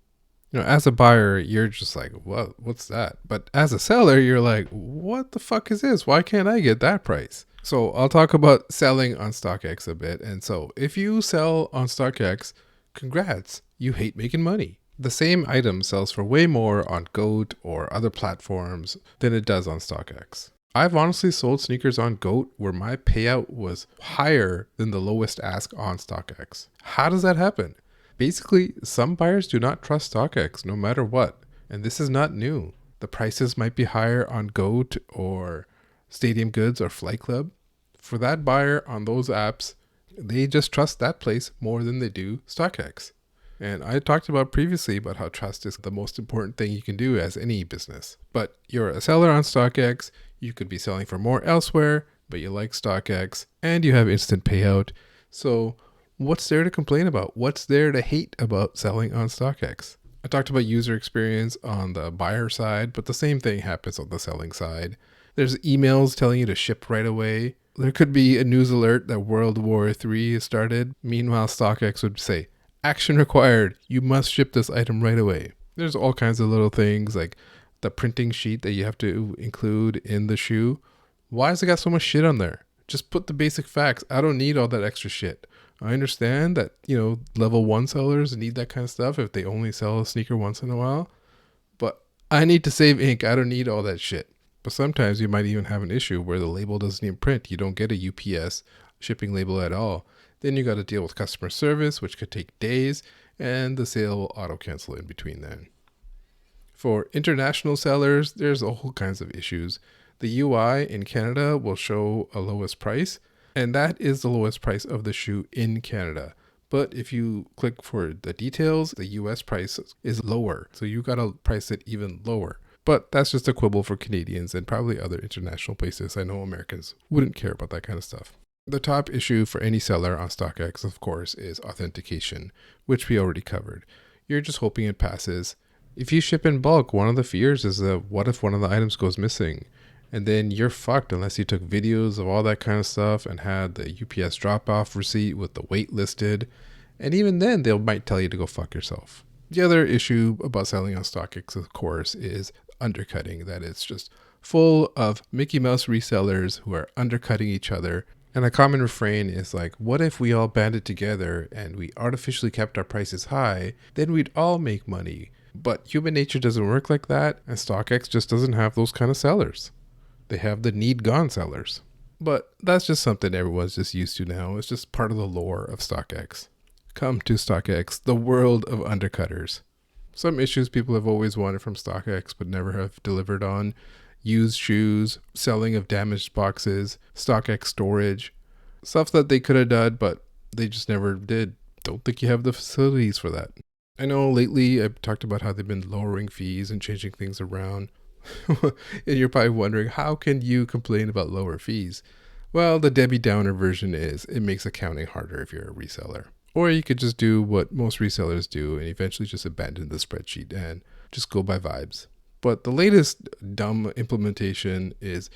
As a buyer, you're just like, what's that? But as a seller, you're like, what the fuck is this? Why can't I get that price? So I'll talk about selling on StockX a bit. And so if you sell on StockX, congrats, you hate making money. The same item sells for way more on GOAT or other platforms than it does on StockX. I've honestly sold sneakers on GOAT where my payout was higher than the lowest ask on StockX. How does that happen? Basically, some buyers do not trust StockX no matter what, and this is not new. The prices might be higher on GOAT or Stadium Goods or Flight Club. For that buyer on those apps, they just trust that place more than they do StockX. And I talked about previously about how trust is the most important thing you can do as any business. But you're a seller on StockX, you could be selling for more elsewhere, but you like StockX, and you have instant payout. So what's there to complain about? What's there to hate about selling on StockX? I talked about user experience on the buyer side, but the same thing happens on the selling side. There's emails telling you to ship right away. There could be a news alert that World War III has started. Meanwhile, StockX would say, action required. You must ship this item right away. There's all kinds of little things like the printing sheet that you have to include in the shoe. Why has it got so much shit on there? Just put the basic facts. I don't need all that extra shit. I understand that, level 1 sellers need that kind of stuff if they only sell a sneaker once in a while. But I need to save ink. I don't need all that shit. But sometimes you might even have an issue where the label doesn't even print. You don't get a UPS shipping label at all. Then you got to deal with customer service, which could take days, and the sale will auto-cancel in between then. For international sellers, there's all kinds of issues. The UI in Canada will show a lowest price, and that is the lowest price of the shoe in Canada. But if you click for the details, the US price is lower. So you got to price it even lower. But that's just a quibble for Canadians and probably other international places. I know Americans wouldn't care about that kind of stuff. The top issue for any seller on StockX, of course, is authentication, which we already covered. You're just hoping it passes. If you ship in bulk, one of the fears is that what if one of the items goes missing? And then you're fucked unless you took videos of all that kind of stuff and had the UPS drop-off receipt with the weight listed. And even then, they might tell you to go fuck yourself. The other issue about selling on StockX, of course, is undercutting. That it's just full of Mickey Mouse resellers who are undercutting each other. And a common refrain is like, what if we all banded together and we artificially kept our prices high? Then we'd all make money. But human nature doesn't work like that, and StockX just doesn't have those kind of sellers. They have the need gone sellers. But that's just something everyone's just used to now. It's just part of the lore of StockX. Come to StockX, the world of undercutters. Some issues people have always wanted from StockX but never have delivered on. Used shoes, selling of damaged boxes, StockX storage. Stuff that they could have done, but they just never did. Don't think you have the facilities for that. I know lately I've talked about how they've been lowering fees and changing things around. And you're probably wondering, how can you complain about lower fees? Well, the Debbie Downer version is it makes accounting harder if you're a reseller. Or you could just do what most resellers do and eventually just abandon the spreadsheet and just go by vibes. But the latest dumb implementation is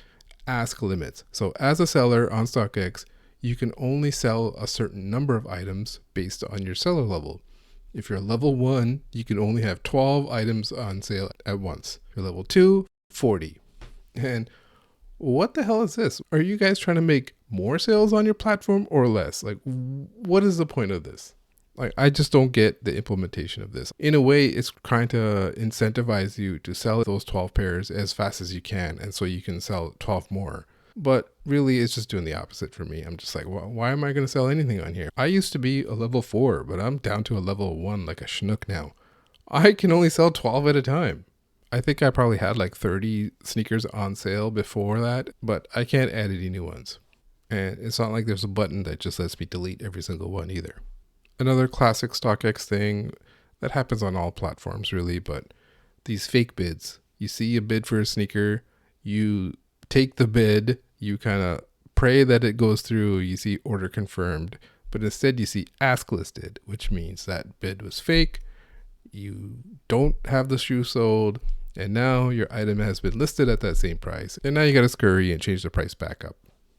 ask limits. So as a seller on StockX, you can only sell a certain number of items based on your seller level. If you're level 1, you can only have 12 items on sale at once. If you're level 2, 40. And what the hell is this? Are you guys trying to make more sales on your platform or less? Like, what is the point of this? Like, I just don't get the implementation of this. In a way, it's trying to incentivize you to sell those 12 pairs as fast as you can, and so you can sell 12 more. But really, it's just doing the opposite for me. I'm just like, well, why am I going to sell anything on here? I used to be a level 4, but I'm down to a level 1 like a schnook now. I can only sell 12 at a time. I think I probably had like 30 sneakers on sale before that, but I can't add any new ones. And it's not like there's a button that just lets me delete every single one either. Another classic StockX thing that happens on all platforms really, but these fake bids. You see a bid for a sneaker, you take the bid, you kind of pray that it goes through, you see order confirmed, but instead you see ask listed, which means that bid was fake, you don't have the shoe sold, and now your item has been listed at that same price, and now you got to scurry and change the price back up.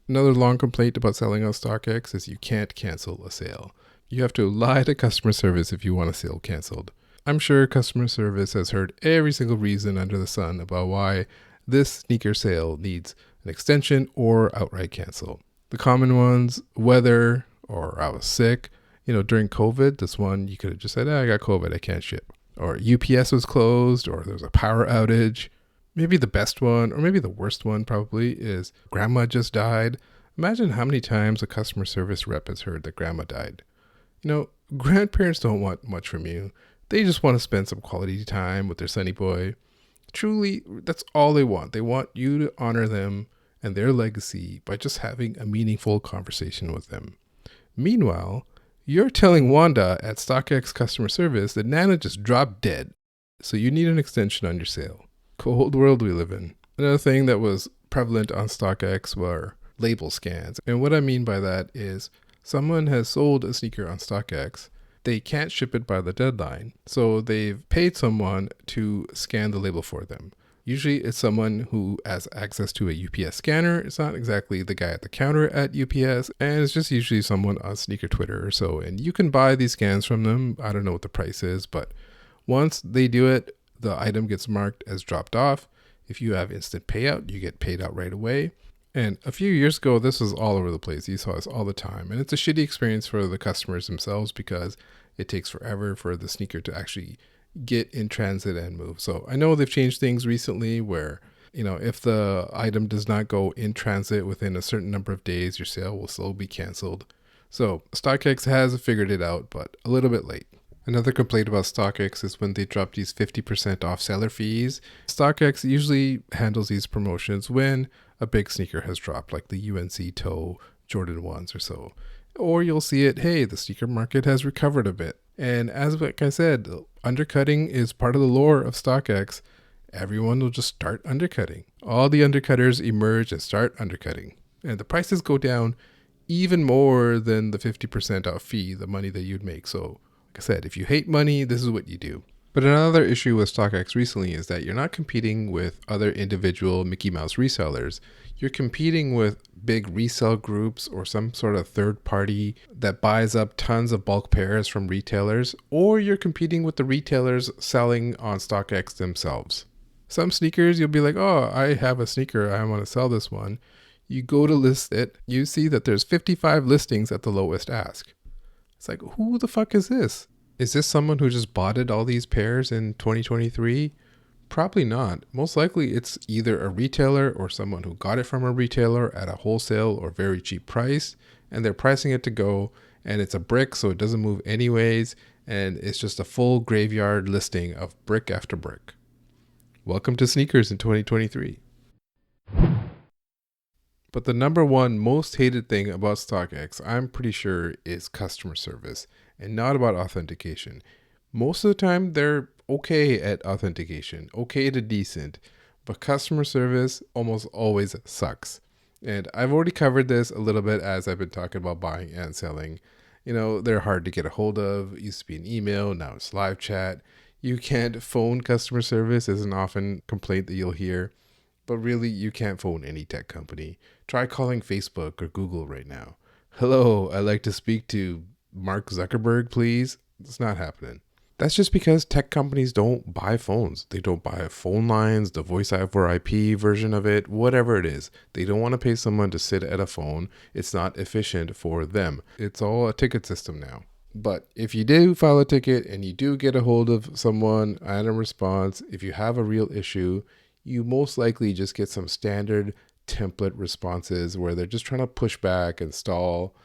Another long complaint about selling on StockX is you can't cancel a sale. You have to lie to customer service if you want a sale canceled. I'm sure customer service has heard every single reason under the sun about why this sneaker sale needs an extension or outright cancel. The common ones, weather, or I was sick. During COVID, this one, you could have just said, I got COVID, I can't ship. Or UPS was closed, or there was a power outage. Maybe the best one, or maybe the worst one probably, is grandma just died. Imagine how many times a customer service rep has heard that grandma died. Grandparents don't want much from you. They just want to spend some quality time with their sonny boy. Truly, that's all they want. They want you to honor them and their legacy by just having a meaningful conversation with them. Meanwhile, you're telling Wanda at StockX customer service that Nana just dropped dead, so you need an extension on your sale. Cold world we live in. Another thing that was prevalent on StockX were label scans. And what I mean by that is someone has sold a sneaker on StockX. They can't ship it by the deadline, so they've paid someone to scan the label for them. Usually it's someone who has access to a UPS scanner. It's not exactly the guy at the counter at UPS, and it's just usually someone on Sneaker Twitter or so. And you can buy these scans from them. I don't know what the price is, but once they do it, the item gets marked as dropped off. If you have instant payout, you get paid out right away. And a few years ago, this was all over the place. You saw this all the time. And it's a shitty experience for the customers themselves because it takes forever for the sneaker to actually get in transit and move. So I know they've changed things recently where, if the item does not go in transit within a certain number of days, your sale will still be canceled. So StockX has figured it out, but a little bit late. Another complaint about StockX is when they drop these 50% off seller fees. StockX usually handles these promotions when a big sneaker has dropped, like the UNC Toe Jordan 1s or so. Or you'll see it, hey, the sneaker market has recovered a bit. And like I said, undercutting is part of the lore of StockX. Everyone will just start undercutting. All the undercutters emerge and start undercutting. And the prices go down even more than the 50% off fee, the money that you'd make. So, like I said, if you hate money, this is what you do. But another issue with StockX recently is that you're not competing with other individual Mickey Mouse resellers. You're competing with big resale groups or some sort of third party that buys up tons of bulk pairs from retailers, or you're competing with the retailers selling on StockX themselves. Some sneakers, you'll be like, oh, I have a sneaker, I want to sell this one. You go to list it, you see that there's 55 listings at the lowest ask. It's like, who the fuck is this? Is this someone who just bought all these pairs in 2023? Probably not. Most likely it's either a retailer or someone who got it from a retailer at a wholesale or very cheap price, and they're pricing it to go, and it's a brick, so it doesn't move anyways, and it's just a full graveyard listing of brick after brick. Welcome to sneakers in 2023. But the number one most hated thing about StockX, I'm pretty sure, is customer service and not about authentication. Most of the time, they're okay at authentication, okay to decent, but customer service almost always sucks. And I've already covered this a little bit as I've been talking about buying and selling. They're hard to get a hold of. It used to be an email, now it's live chat. You can't phone customer service is an often complaint that you'll hear. But really, you can't phone any tech company. Try calling Facebook or Google right now. Hello, I'd like to speak to Mark Zuckerberg, please. It's not happening. That's just because tech companies don't buy phones. They don't buy phone lines, the voice over IP version of it, whatever it is. They don't want to pay someone to sit at a phone. It's not efficient for them. It's all a ticket system now. But if you do file a ticket and you do get a hold of someone and a response, if you have a real issue, you most likely just get some standard template responses where they're just trying to push back and stall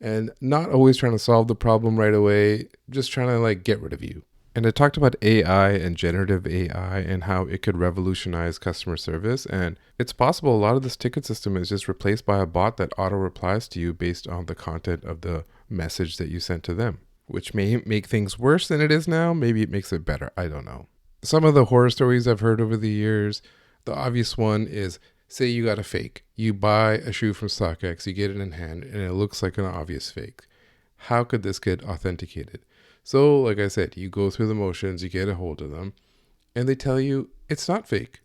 and not always trying to solve the problem right away, just trying to get rid of you. And I talked about AI and generative AI and how it could revolutionize customer service. And it's possible a lot of this ticket system is just replaced by a bot that auto replies to you based on the content of the message that you sent to them, which may make things worse than it is now. Maybe it makes it better. I don't know. Some of the horror stories I've heard over the years, the obvious one is, say you got a fake. You buy a shoe from StockX, you get it in hand, and it looks like an obvious fake. How could this get authenticated? So, like I said, you go through the motions, you get a hold of them, and they tell you it's not fake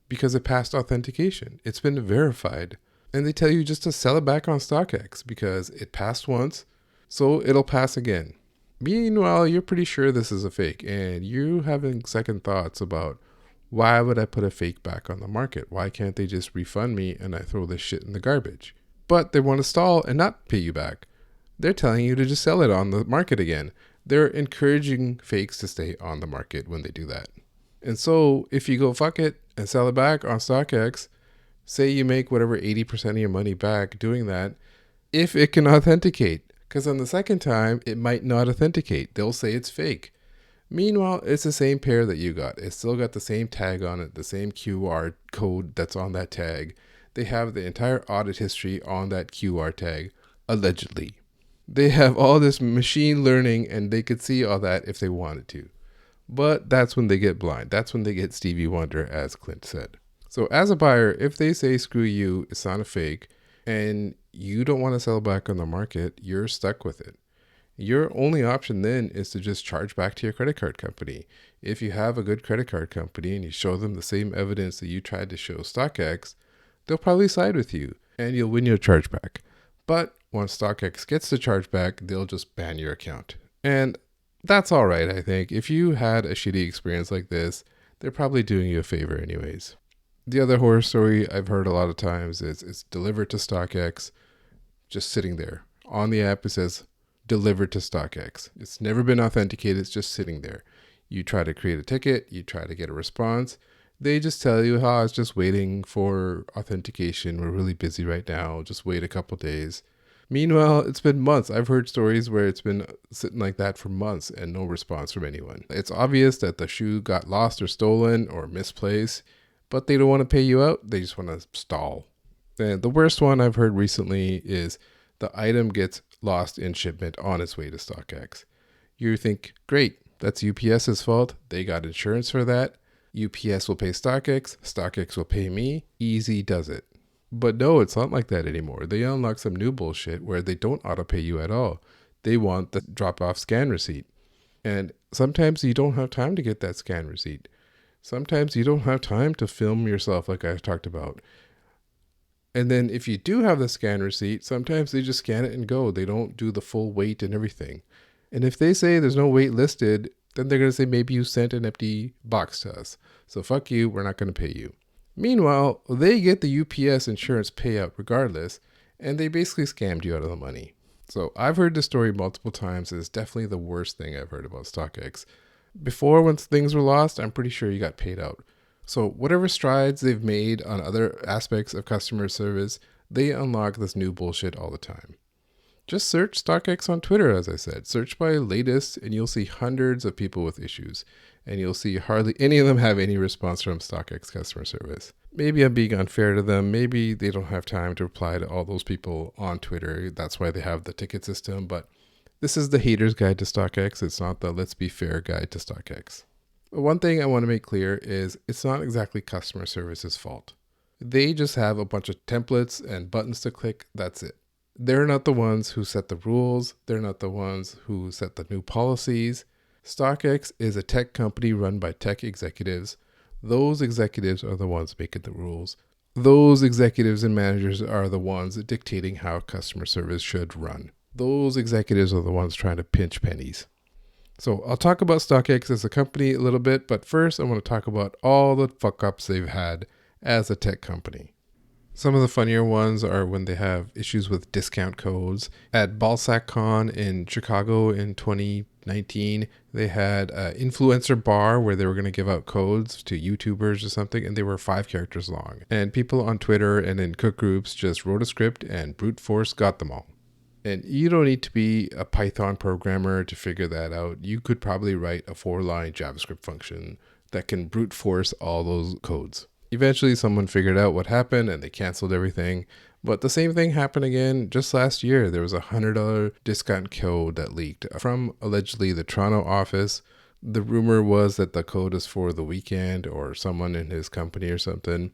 because it passed authentication. It's been verified. And they tell you just to sell it back on StockX because it passed once, so it'll pass again. Meanwhile, you're pretty sure this is a fake, and you having second thoughts about why would I put a fake back on the market? Why can't they just refund me and I throw this shit in the garbage? But they want to stall and not pay you back. They're telling you to just sell it on the market again. They're encouraging fakes to stay on the market when they do that. And so if you go fuck it and sell it back on StockX, say you make whatever 80% of your money back doing that, if it can authenticate. Because on the second time, it might not authenticate. They'll say it's fake. Meanwhile, it's the same pair that you got. It's still got the same tag on it, the same QR code that's on that tag. They have the entire audit history on that QR tag, allegedly. They have all this machine learning and they could see all that if they wanted to. But that's when they get blind. That's when they get Stevie Wonder, as Clint said. So as a buyer, if they say, screw you, it's not a fake, and you don't want to sell back on the market, you're stuck with it. Your only option then is to just charge back to your credit card company. If you have a good credit card company and you show them the same evidence that you tried to show StockX, they'll probably side with you and you'll win your chargeback. But once StockX gets the chargeback, they'll just ban your account. And that's all right, I think. If you had a shitty experience like this, they're probably doing you a favor anyways. The other horror story I've heard a lot of times is it's delivered to StockX, just sitting there. On the app, it says delivered to StockX. It's never been authenticated. It's just sitting there. You try to create a ticket. You try to get a response. They just tell you, oh, it's just waiting for authentication. We're really busy right now. Just wait a couple days. Meanwhile, it's been months. I've heard stories where it's been sitting like that for months and no response from anyone. It's obvious that the shoe got lost or stolen or misplaced, but they don't want to pay you out. They just want to stall. And the worst one I've heard recently is the item gets lost in shipment on its way to StockX. You think, great, that's UPS's fault. They got insurance for that. UPS will pay StockX. StockX will pay me. Easy does it. But no, it's not like that anymore. They unlock some new bullshit where they don't auto pay you at all. They want the drop off scan receipt. And sometimes you don't have time to get that scan receipt. Sometimes you don't have time to film yourself like I talked about. And then if you do have the scan receipt, sometimes they just scan it and go. They don't do the full weight and everything. And if they say there's no weight listed, then they're going to say maybe you sent an empty box to us. So fuck you, we're not going to pay you. Meanwhile, they get the UPS insurance payout regardless, and they basically scammed you out of the money. So I've heard this story multiple times, and it's definitely the worst thing I've heard about StockX. Before, once things were lost, I'm pretty sure you got paid out. So whatever strides they've made on other aspects of customer service, they unlock this new bullshit all the time. Just search StockX on Twitter, as I said. Search by latest, and you'll see hundreds of people with issues. And you'll see hardly any of them have any response from StockX customer service. Maybe I'm being unfair to them. Maybe they don't have time to reply to all those people on Twitter. That's why they have the ticket system. But this is the hater's guide to StockX. It's not the let's be fair guide to StockX. But one thing I want to make clear is it's not exactly customer service's fault. They just have a bunch of templates and buttons to click. That's it. They're not the ones who set the rules. They're not the ones who set the new policies. StockX is a tech company run by tech executives. Those executives are the ones making the rules. Those executives and managers are the ones dictating how customer service should run. Those executives are the ones trying to pinch pennies. So I'll talk about StockX as a company a little bit, but first I want to talk about all the fuck-ups they've had as a tech company. Some of the funnier ones are when they have issues with discount codes. At BalsacCon in Chicago in 2019, they had an influencer bar where they were going to give out codes to YouTubers or something, and they were 5 characters long. And people on Twitter and in cook groups just wrote a script and brute force got them all. And you don't need to be a Python programmer to figure that out. You could probably write a 4-line JavaScript function that can brute force all those codes. Eventually, someone figured out what happened and they canceled everything. But the same thing happened again just last year. There was a $100 discount code that leaked from allegedly the Toronto office. The rumor was that the code is for the weekend or someone in his company or something.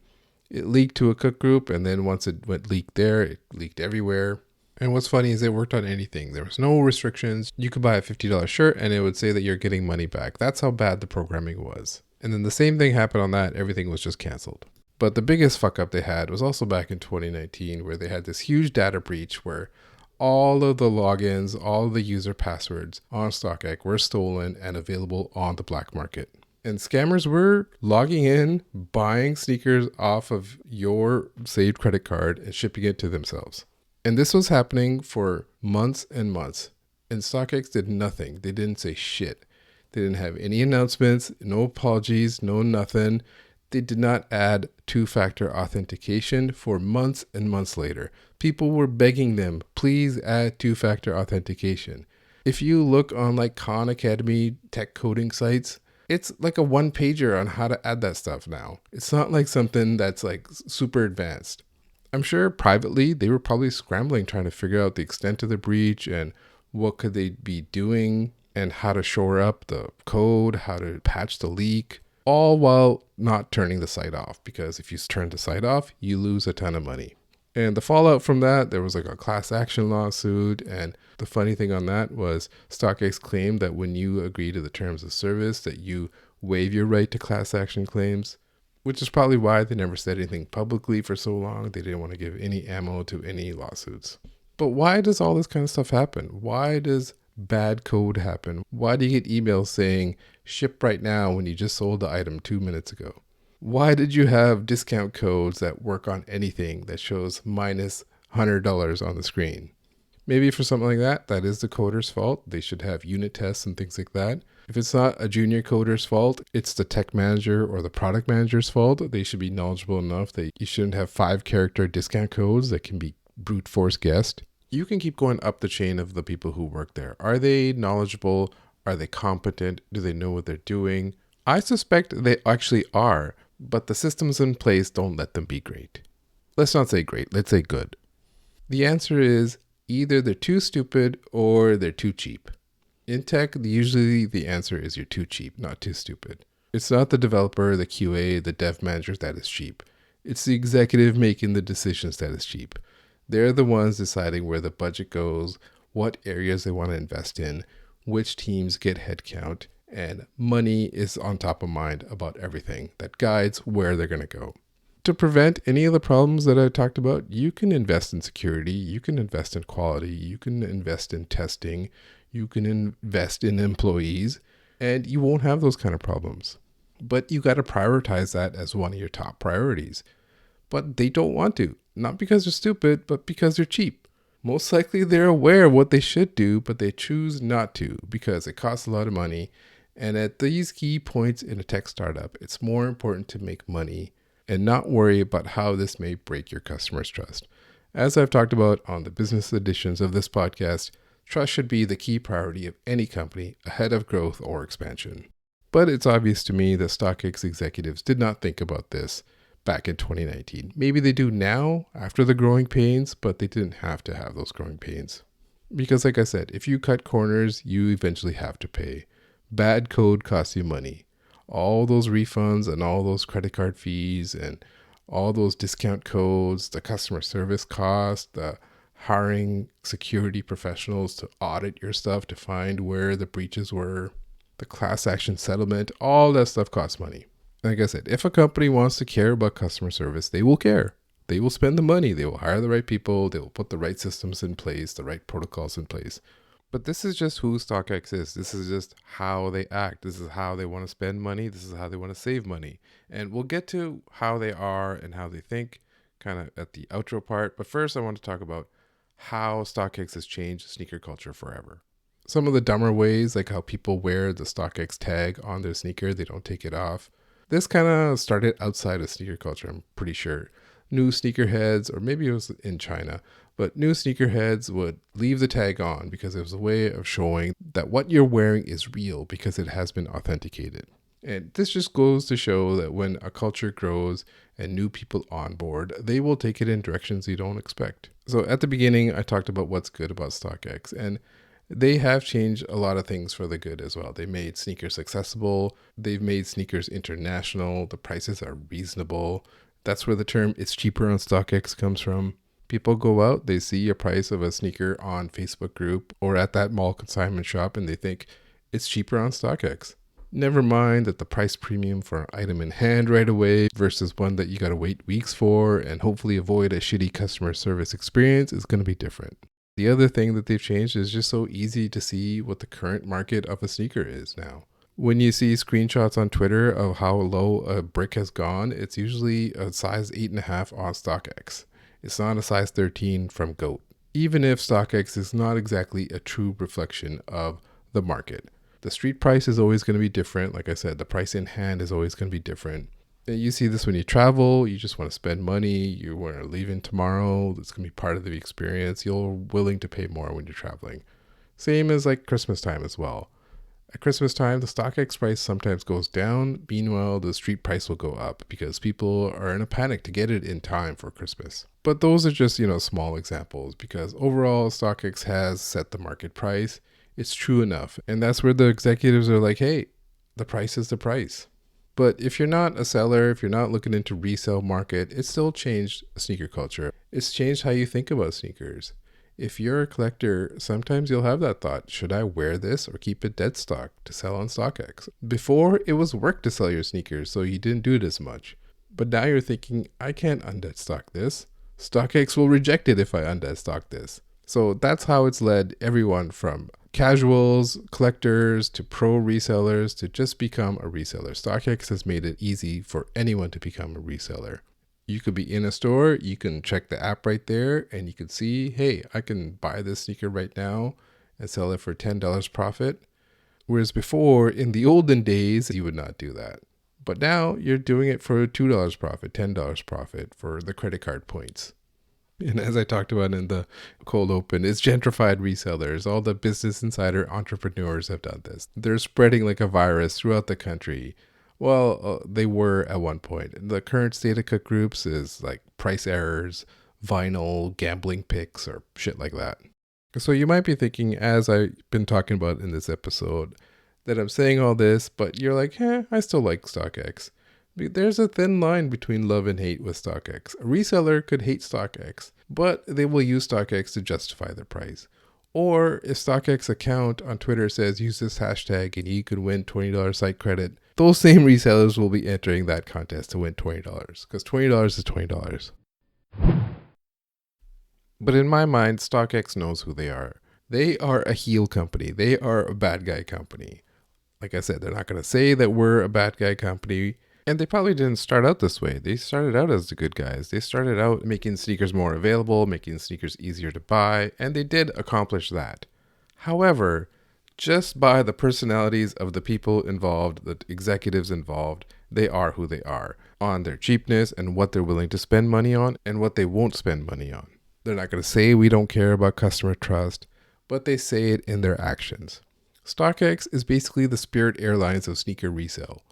It leaked to a cook group, and then once it went leaked there, it leaked everywhere. And what's funny is it worked on anything. There was no restrictions. You could buy a $50 shirt and it would say that you're getting money back. That's how bad the programming was. And then the same thing happened on that. Everything was just canceled. But the biggest fuck up they had was also back in 2019 where they had this huge data breach where all of the logins, all of the user passwords on StockX were stolen and available on the black market. And scammers were logging in, buying sneakers off of your saved credit card and shipping it to themselves. And this was happening for months and months. And StockX did nothing. They didn't say shit. They didn't have any announcements, no apologies, no nothing. They did not add two-factor authentication for months and months later. People were begging them, please add two-factor authentication. If you look on like Khan Academy tech coding sites, it's like a one-pager on how to add that stuff now. It's not like something that's like super advanced. I'm sure privately they were probably scrambling trying to figure out the extent of the breach and what could they be doing and how to shore up the code, how to patch the leak, all while not turning the site off, because if you turn the site off, you lose a ton of money. And the fallout from that, there was like a class action lawsuit. And the funny thing on that was StockX claimed that when you agree to the terms of service, that you waive your right to class action claims, which is probably why they never said anything publicly for so long. They didn't want to give any ammo to any lawsuits. But why does all this kind of stuff happen? Why does bad code happen? Why do you get emails saying ship right now when you just sold the item 2 minutes ago? Why did you have discount codes that work on anything that shows minus $100 on the screen? Maybe for something like that, that is the coder's fault. They should have unit tests and things like that. If it's not a junior coder's fault, it's the tech manager or the product manager's fault. They should be knowledgeable enough that you shouldn't have 5-character discount codes that can be brute force guessed. You can keep going up the chain of the people who work there. Are they knowledgeable? Are they competent? Do they know what they're doing? I suspect they actually are, but the systems in place don't let them be great. Let's not say great, let's say good. The answer is either they're too stupid or they're too cheap. In tech, usually the answer is you're too cheap, not too stupid. It's not the developer, the QA, the dev manager that is cheap. It's the executive making the decisions that is cheap. They're the ones deciding where the budget goes, what areas they want to invest in, which teams get headcount, and money is on top of mind about everything that guides where they're going to go. To prevent any of the problems that I talked about, you can invest in security, you can invest in quality, you can invest in testing, you can invest in employees, and you won't have those kind of problems. But you got to prioritize that as one of your top priorities. But they don't want to, not because they're stupid, but because they're cheap. Most likely they're aware of what they should do, but they choose not to because it costs a lot of money. And at these key points in a tech startup, it's more important to make money and not worry about how this may break your customers' trust. As I've talked about on the business editions of this podcast, trust should be the key priority of any company ahead of growth or expansion. But it's obvious to me that StockX executives did not think about this back in 2019. Maybe they do now after the growing pains, but they didn't have to have those growing pains. Because like I said, if you cut corners, you eventually have to pay. Bad code costs you money. All those refunds and all those credit card fees and all those discount codes, the customer service cost, the hiring security professionals to audit your stuff to find where the breaches were, the class action settlement, all that stuff costs money. Like I said, if a company wants to care about customer service, they will care. They will spend the money. They will hire the right people. They will put the right systems in place, the right protocols in place. But this is just who StockX is. This is just how they act. This is how they want to spend money. This is how they want to save money. And we'll get to how they are and how they think kind of at the outro part. But first, I want to talk about how StockX has changed sneaker culture forever. Some of the dumber ways, like how people wear the StockX tag on their sneaker, they don't take it off. This kind of started outside of sneaker culture, I'm pretty sure. New sneakerheads, or maybe it was in China, but new sneakerheads would leave the tag on because it was a way of showing that what you're wearing is real because it has been authenticated. And this just goes to show that when a culture grows and new people onboard, they will take it in directions you don't expect. So at the beginning, I talked about what's good about StockX, and they have changed a lot of things for the good as well. They made sneakers accessible. They've made sneakers international. The prices are reasonable. That's where the term "it's cheaper on StockX" comes from. People go out, they see a price of a sneaker on Facebook group or at that mall consignment shop, and they think it's cheaper on StockX. Never mind that the price premium for an item in hand right away versus one that you got to wait weeks for and hopefully avoid a shitty customer service experience is going to be different. The other thing that they've changed is just so easy to see what the current market of a sneaker is now. When you see screenshots on Twitter of how low a brick has gone, it's usually a size 8.5 on StockX. It's not a size 13 from GOAT. Even if StockX is not exactly a true reflection of the market. The street price is always going to be different. Like I said, the price in hand is always going to be different. You see this when you travel, you just want to spend money, you want to leave in tomorrow, it's going to be part of the experience. You're willing to pay more when you're traveling. Same as like Christmas time as well. At Christmas time, the StockX price sometimes goes down. Meanwhile, the street price will go up because people are in a panic to get it in time for Christmas. But those are just, small examples because overall, StockX has set the market price. It's true enough. And that's where the executives are like, hey, the price is the price. But if you're not a seller, if you're not looking into resale market, it's still changed sneaker culture. It's changed how you think about sneakers. If you're a collector, sometimes you'll have that thought, should I wear this or keep it dead stock to sell on StockX? Before, it was work to sell your sneakers, so you didn't do it as much. But now you're thinking, I can't undead stock this. StockX will reject it if I undead stock this. So that's how it's led everyone from casuals, collectors, to pro resellers to just become a reseller. StockX has made it easy for anyone to become a reseller. You could be in a store, you can check the app right there, and you can see, hey, I can buy this sneaker right now and sell it for $10 profit. Whereas before, in the olden days, you would not do that. But now you're doing it for $2 profit, $10 profit for the credit card points. And as I talked about in the cold open, it's gentrified resellers. All the Business Insider entrepreneurs have done this. They're spreading like a virus throughout the country. Well, they were at one point. The current state of cut groups is like price errors, vinyl, gambling picks, or shit like that. So you might be thinking, as I've been talking about in this episode, that I'm saying all this, but you're like, I still like StockX. There's a thin line between love and hate with StockX. A reseller could hate StockX, but they will use StockX to justify their price. Or if StockX account on Twitter says use this hashtag and you could win $20 site credit, those same resellers will be entering that contest to win $20 because $20 is $20. But in my mind, StockX knows who they are. They are a heel company. They are a bad guy company. Like I said, they're not going to say that we're a bad guy company. And they probably didn't start out this way. They started out as the good guys. They started out making sneakers more available, making sneakers easier to buy, and they did accomplish that. However, just by the personalities of the people involved, the executives involved, they are who they are on their cheapness and what they're willing to spend money on and what they won't spend money on. They're not going to say we don't care about customer trust, but they say it in their actions. StockX is basically the Spirit Airlines of sneaker resale.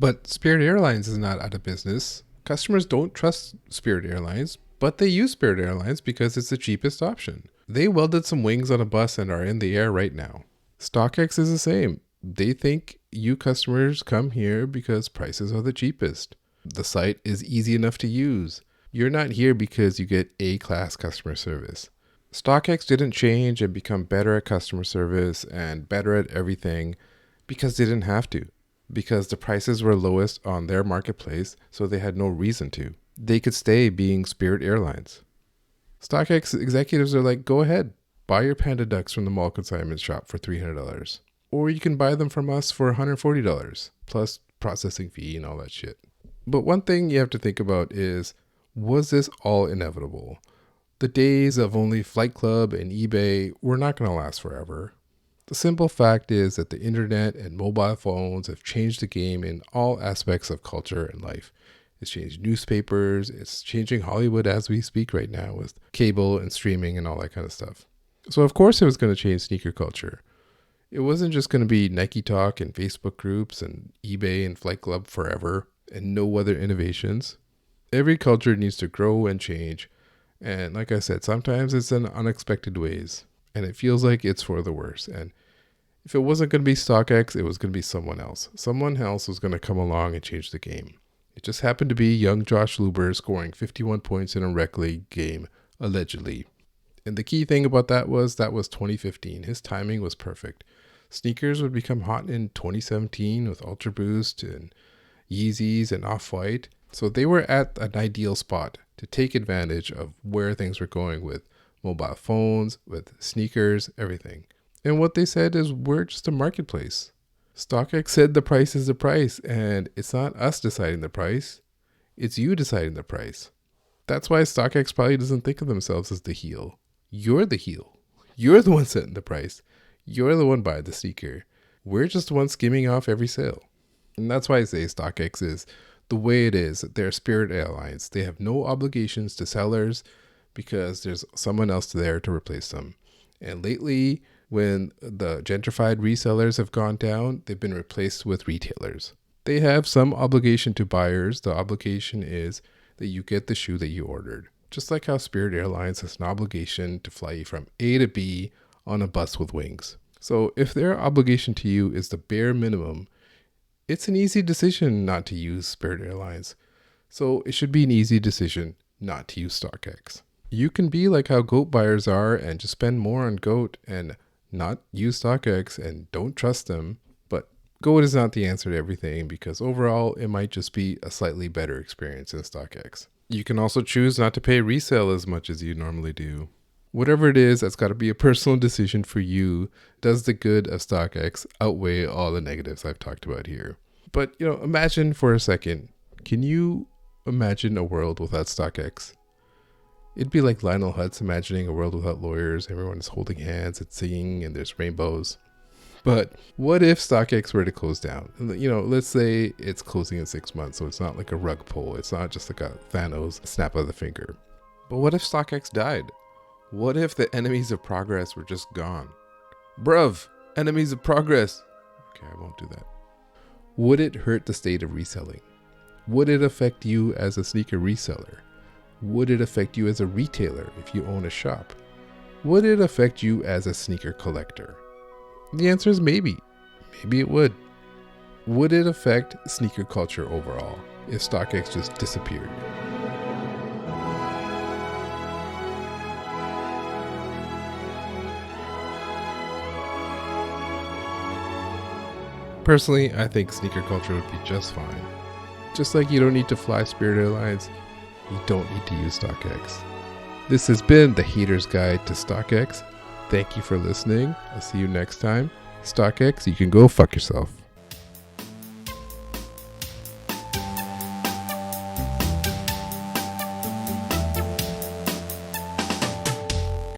But Spirit Airlines is not out of business. Customers don't trust Spirit Airlines, but they use Spirit Airlines because it's the cheapest option. They welded some wings on a bus and are in the air right now. StockX is the same. They think you customers come here because prices are the cheapest. The site is easy enough to use. You're not here because you get A-class customer service. StockX didn't change and become better at customer service and better at everything because they didn't have to. Because the prices were lowest on their marketplace, so they had no reason to. They could stay being Spirit Airlines. StockX executives are like, go ahead, buy your Panda Ducks from the mall consignment shop for $300. Or you can buy them from us for $140, plus processing fee and all that shit. But one thing you have to think about is, was this all inevitable? The days of only Flight Club and eBay were not going to last forever. The simple fact is that the internet and mobile phones have changed the game in all aspects of culture and life. It's changed newspapers, it's changing Hollywood as we speak right now with cable and streaming and all that kind of stuff. So of course it was going to change sneaker culture. It wasn't just going to be Nike Talk and Facebook groups and eBay and Flight Club forever and no other innovations. Every culture needs to grow and change. And like I said, sometimes it's in unexpected ways. And it feels like it's for the worse. And if it wasn't going to be StockX, it was going to be someone else. Someone else was going to come along and change the game. It just happened to be young Josh Luber scoring 51 points in a rec league game, allegedly. And the key thing about that was 2015. His timing was perfect. Sneakers would become hot in 2017 with Ultra Boost and Yeezys and Off-White. So they were at an ideal spot to take advantage of where things were going with mobile phones, with sneakers, everything. And what they said is we're just a marketplace. StockX said the price is the price, and it's not us deciding the price. It's you deciding the price. That's why StockX probably doesn't think of themselves as the heel. You're the heel. You're the one setting the price. You're the one buying the sneaker. We're just the one skimming off every sale. And that's why I say StockX is the way it is. They're Spirit Airlines. They have no obligations to sellers because there's someone else there to replace them. And lately, when the gentrified resellers have gone down, they've been replaced with retailers. They have some obligation to buyers. The obligation is that you get the shoe that you ordered. Just like how Spirit Airlines has an obligation to fly you from A to B on a bus with wings. So if their obligation to you is the bare minimum, it's an easy decision not to use Spirit Airlines. So it should be an easy decision not to use StockX. You can be like how GOAT buyers are and just spend more on GOAT and not use StockX and don't trust them. But GOAT is not the answer to everything because overall it might just be a slightly better experience in StockX. You can also choose not to pay resale as much as you normally do. Whatever it is, that's got to be a personal decision for you. Does the good of StockX outweigh all the negatives I've talked about here? But, imagine for a second, can you imagine a world without StockX? It'd be like Lionel Hutz imagining a world without lawyers. Everyone is holding hands and singing and there's rainbows. But what if StockX were to close down? Let's say it's closing in 6 months, so it's not like a rug pull. It's not just like a Thanos snap of the finger. But what if StockX died? What if the enemies of progress were just gone? Bruv, enemies of progress. Okay, I won't do that. Would it hurt the state of reselling? Would it affect you as a sneaker reseller? Would it affect you as a retailer if you own a shop? Would it affect you as a sneaker collector? The answer is maybe. Maybe it would. Would it affect sneaker culture overall if StockX just disappeared? Personally, I think sneaker culture would be just fine. Just like you don't need to fly Spirit Airlines, you don't need to use StockX. This has been the Hater's Guide to StockX. Thank you for listening. I'll see you next time. StockX, you can go fuck yourself.